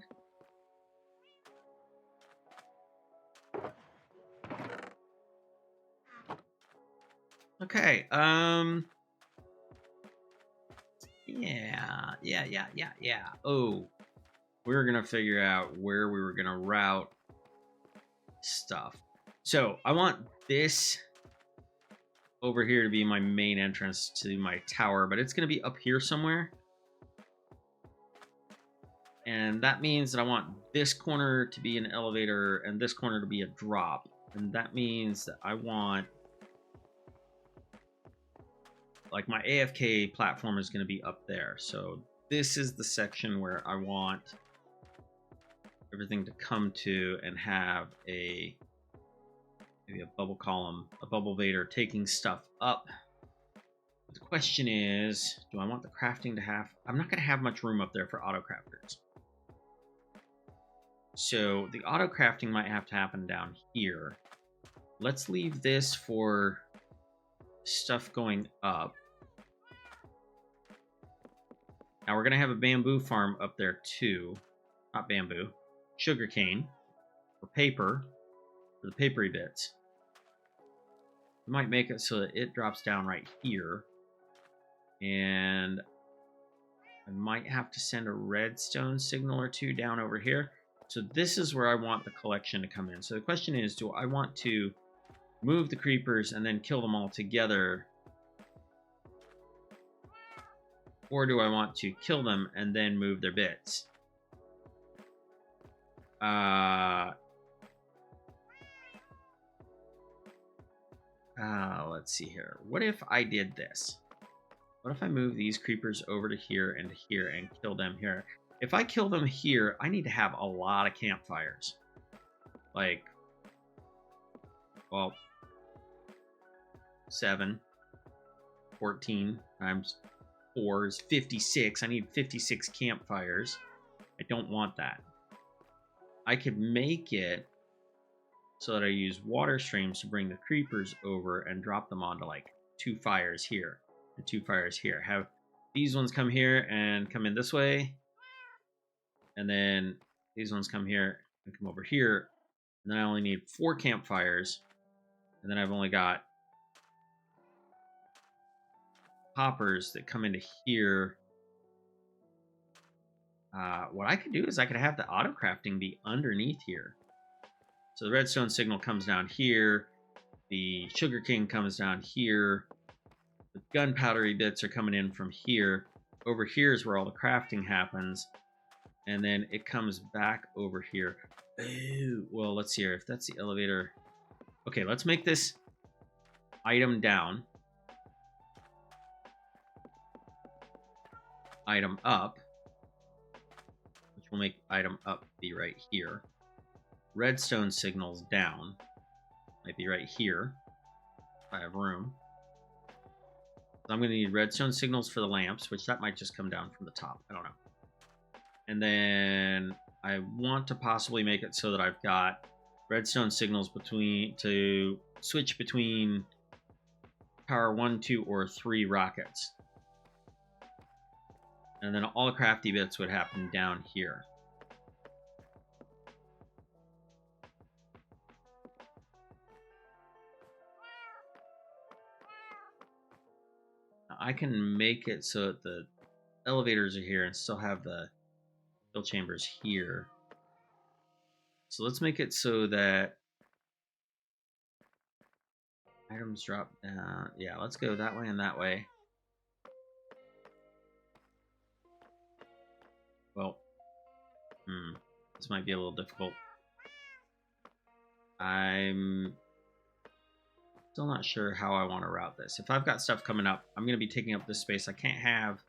Okay. Yeah. Oh. We were gonna figure out where we were gonna route stuff. So I want this over here to be my main entrance to my tower, but it's going to be up here somewhere. And that means that I want this corner to be an elevator and this corner to be a drop. And that means that I want, like, my AFK platform is going to be up there. So this is the section where I want everything to come to and have maybe a bubble column, a bubble vader taking stuff up. But the question is, do I want the crafting to have... I'm not going to have much room up there for auto crafters. So the auto crafting might have to happen down here. Let's leave this for stuff going up. Now we're going to have a bamboo farm up there too. Not bamboo. Sugarcane. For paper. For the papery bits. We might make it so that it drops down right here. And I might have to send a redstone signal or two down over here. So this is where I want the collection to come in. So the question is, do I want to move the creepers and then kill them all together? Or do I want to kill them and then move their bits? Let's see here. What if I did this? What if I move these creepers over to here and kill them here? If I kill them here, I need to have a lot of campfires. Like, well, 7, 14 times 4 is 56. I need 56 campfires. I don't want that. I could make it so that I use water streams to bring the creepers over and drop them onto like 2 fires here and 2 fires here. Have these ones come here and come in this way. And then these ones come here and come over here. And then I only need 4 campfires. And then I've only got hoppers that come into here. What I could do is I could have the auto crafting be underneath here. So the redstone signal comes down here. The sugar king comes down here. The gunpowdery bits are coming in from here. Over here is where all the crafting happens. And then it comes back over here. Ooh, well, let's see here. If that's the elevator. Okay, let's make this item down. Item up. Which will make item up be right here. Redstone signals down. Might be right here. If I have room. So I'm going to need redstone signals for the lamps, which that might just come down from the top. I don't know. And then I want to possibly make it so that I've got redstone signals to switch between power 1, 2, or 3 rockets. And then all the crafty bits would happen down here. Now I can make it so that the elevators are here and still have the fill chambers here. So let's make it so that items drop down. Yeah, let's go that way and that way. Well, this might be a little difficult. I'm still not sure how I want to route this. If I've got stuff coming up, I'm going to be taking up this space. I can't have...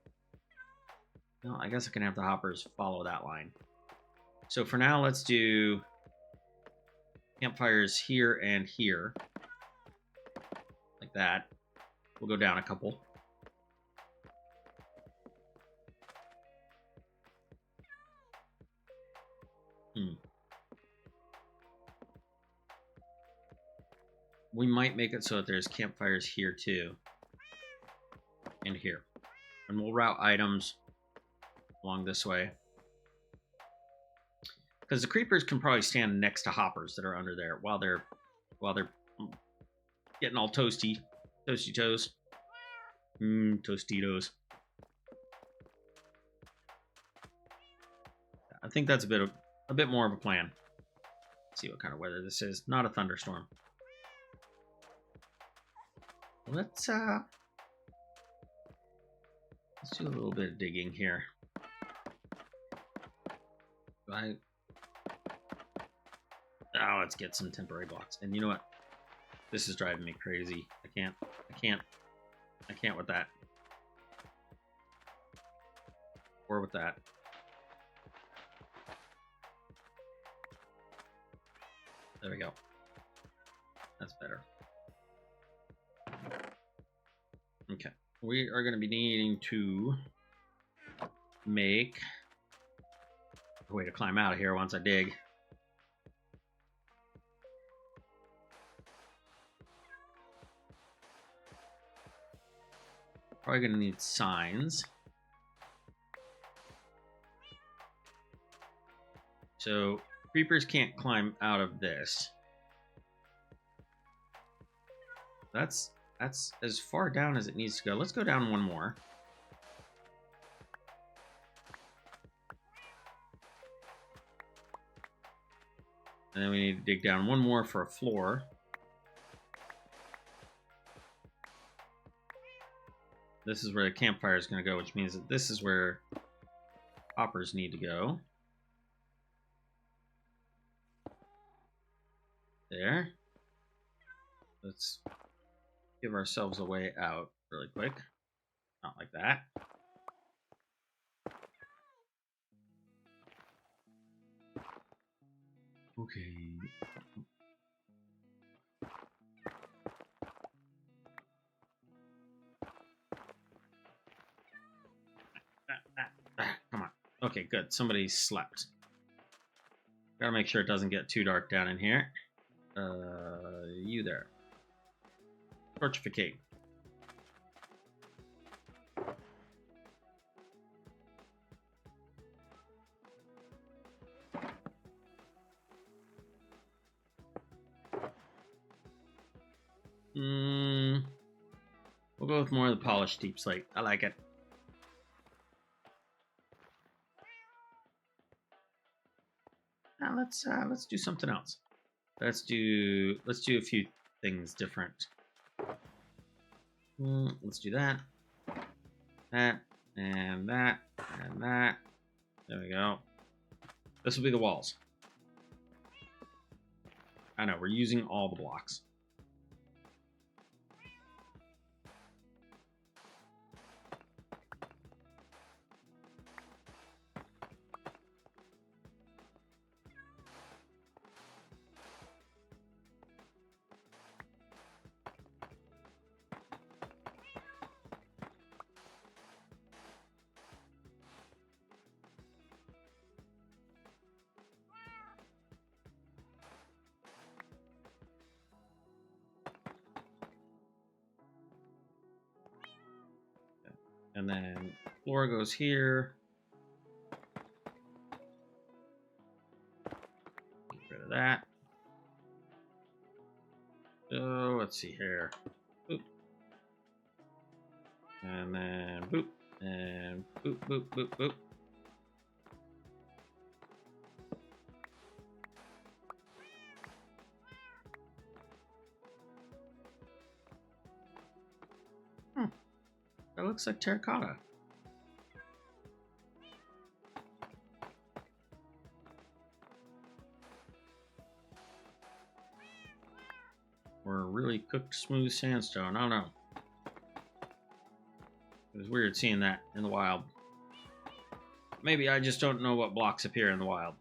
No, I guess I can have the hoppers follow that line. So for now, let's do campfires here and here. Like that. We'll go down a couple. We might make it so that there's campfires here too. And here. And we'll route items along this way. Because the creepers can probably stand next to hoppers that are under there while they're getting all toasty toes. Tostitos. I think that's a bit more of a plan. Let's see what kind of weather this is. Not a thunderstorm. let's do a little bit of digging here. Let's get some temporary blocks. And you know what? This is driving me crazy. I can't with that. Or with that. There we go. That's better. Okay. We are going to be needing to make a way to climb out of here once I dig. Probably going to need signs. So creepers can't climb out of this. That's as far down as it needs to go. Let's go down one more. And then we need to dig down one more for a floor. This is where the campfire is going to go, which means that this is where hoppers need to go. There. Let's give ourselves a way out really quick. Not like that. Okay. Come on. Okay, good. Somebody slept. Gotta make sure it doesn't get too dark down in here. You there. Torchificate. We'll go with more of the polished deep slate. I like it. Now let's do something else. Let's do a few things different. Let's do that, and that, and that. There we go. This will be the walls. I know, we're using all the blocks. And then floor goes here. Get rid of that. So let's see here. Boop. And then boop. And boop, boop, boop, boop. That looks like terracotta. Or really cooked smooth sandstone. I don't know. It was weird seeing that in the wild. Maybe I just don't know what blocks appear in the wild.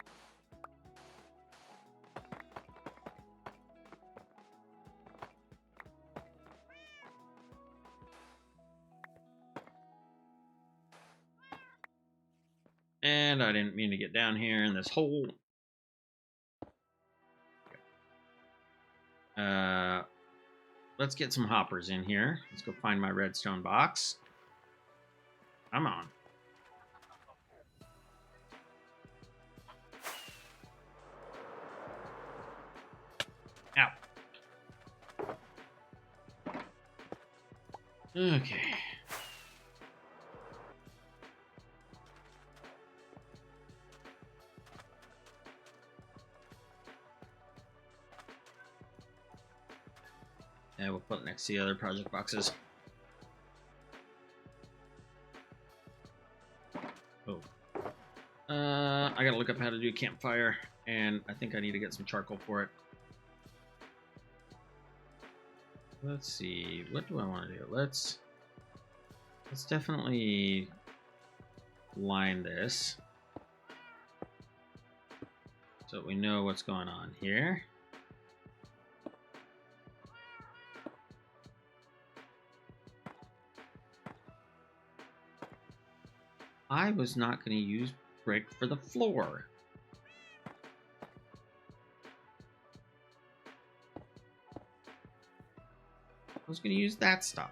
And I didn't mean to get down here in this hole. Let's get some hoppers in here. Let's go find my redstone box. Come on. Ow. Okay. And we'll put an next to the other project boxes. Oh. I gotta look up how to do a campfire, and I think I need to get some charcoal for it. Let's see, what do I want to do? Let's definitely line this so we know what's going on here. I was not going to use brick for the floor. I was going to use that stuff.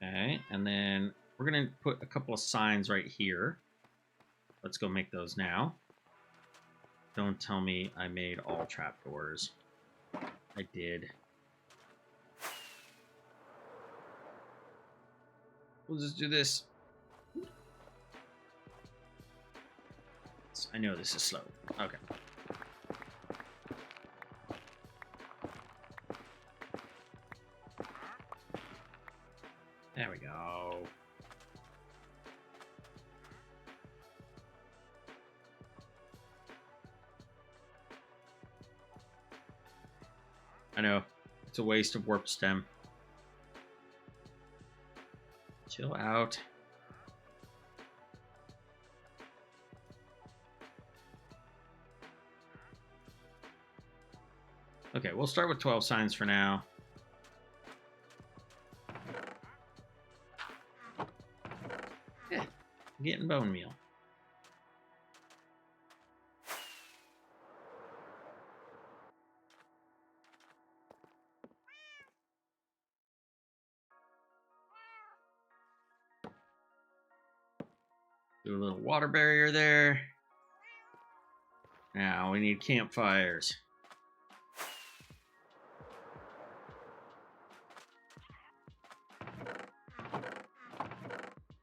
Okay, and then we're going to put a couple of signs right here. Let's go make those now. Don't tell me I made all trapdoors. I did. We'll just do this. I know this is slow. Okay. There we go. I know. It's a waste of warp stem. Chill out. Okay, we'll start with 12 signs for now. Yeah, getting bone meal. Do a little water barrier there. Now we need campfires.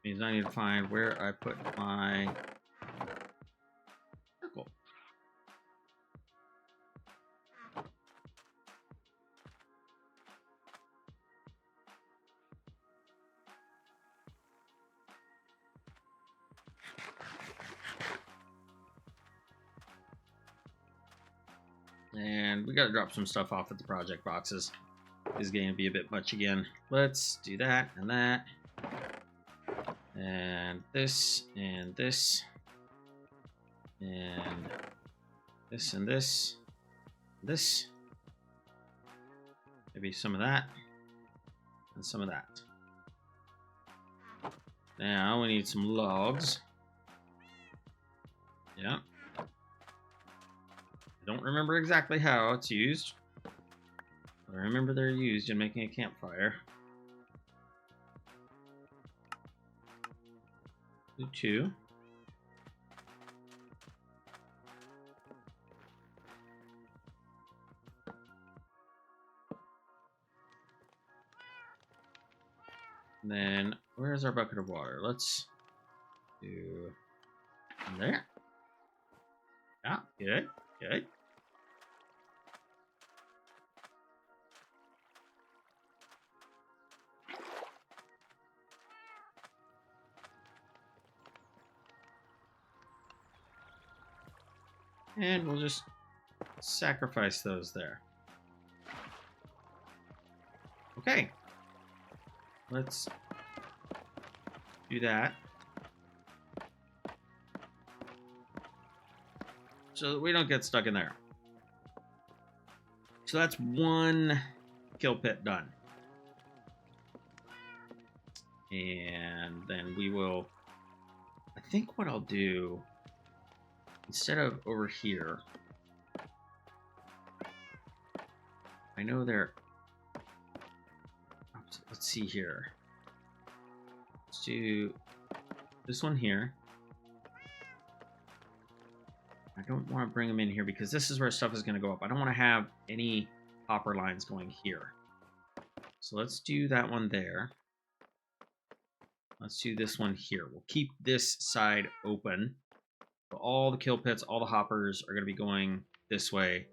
Means I need to find where I put my circle. And we gotta drop some stuff off at the project boxes. This is gonna be a bit much again. Let's do that and that. And this and this. And this and this. This. Maybe some of that. And some of that. Now we need some logs. Yeah. I don't remember exactly how it's used. But I remember they're used in making a campfire. Do 2. And then, where's our bucket of water? Let's do there. Yeah, good, good. And we'll just sacrifice those there. Okay. Let's do that. So that we don't get stuck in there. So that's one kill pit done. And then we will... I think what I'll do... Instead of over here, I know they're, let's see here. Let's do this one here. I don't want to bring them in here because this is where stuff is going to go up. I don't want to have any hopper lines going here. So let's do that one there. Let's do this one here. We'll keep this side open. So all the kill pits, all the hoppers are going to be going this way,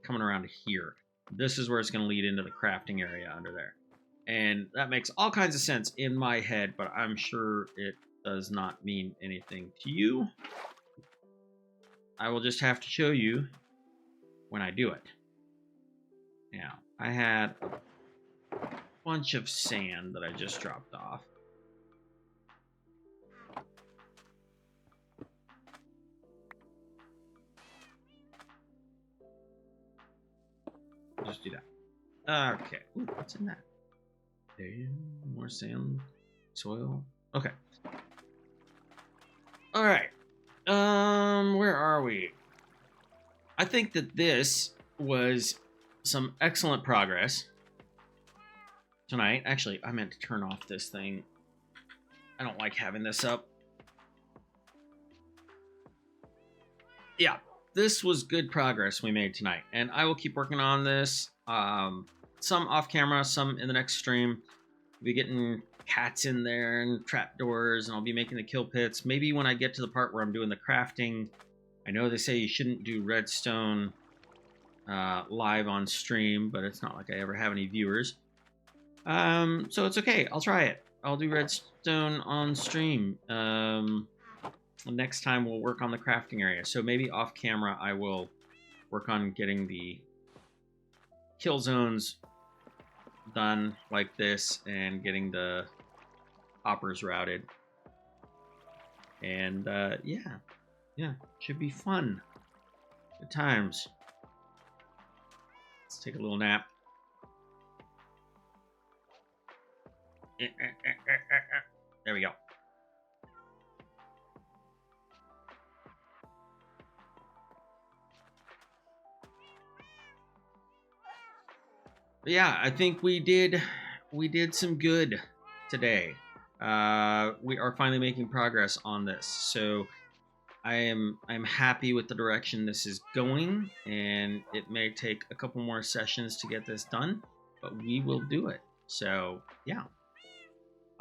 coming around here. This is where it's going to lead into the crafting area under there. And that makes all kinds of sense in my head, but I'm sure it does not mean anything to you. I will just have to show you when I do it. Now, I had a bunch of sand that I just dropped off. Just do that. Okay. Ooh, what's in that? More sand, soil. Okay. All right. Where are we? I think that this was some excellent progress tonight. Actually, I meant to turn off this thing. I don't like having this up. Yeah, this was good progress we made tonight, and I will keep working on this. Some off camera, some in the next stream. We'll be getting cats in there and trapdoors, and I'll be making the kill pits. Maybe when I get to the part where I'm doing the crafting. I know they say you shouldn't do redstone live on stream, but it's not like I ever have any viewers. So it's okay. I'll try it. I'll do redstone on stream. Next time we'll work on the crafting area. So maybe off camera I will work on getting the kill zones done like this and getting the hoppers routed. And yeah, should be fun. Good times. Let's take a little nap. There we go. But yeah, I think we did some good today. We are finally making progress on this. So I'm happy with the direction this is going, and it may take a couple more sessions to get this done, but we will do it. So yeah,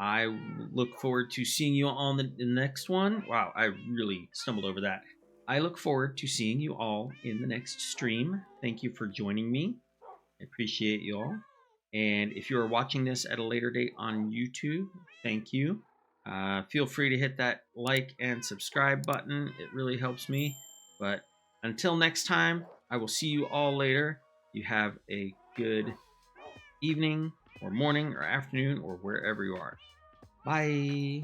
I look forward to seeing you all in the next one. Wow, I really stumbled over that. I look forward to seeing you all in the next stream. Thank you for joining me. I appreciate you all. And if you are watching this at a later date on YouTube, thank you. Feel free to hit that like and subscribe button. It really helps me. But until next time, I will see you all later. You have a good evening or morning or afternoon or wherever you are. Bye.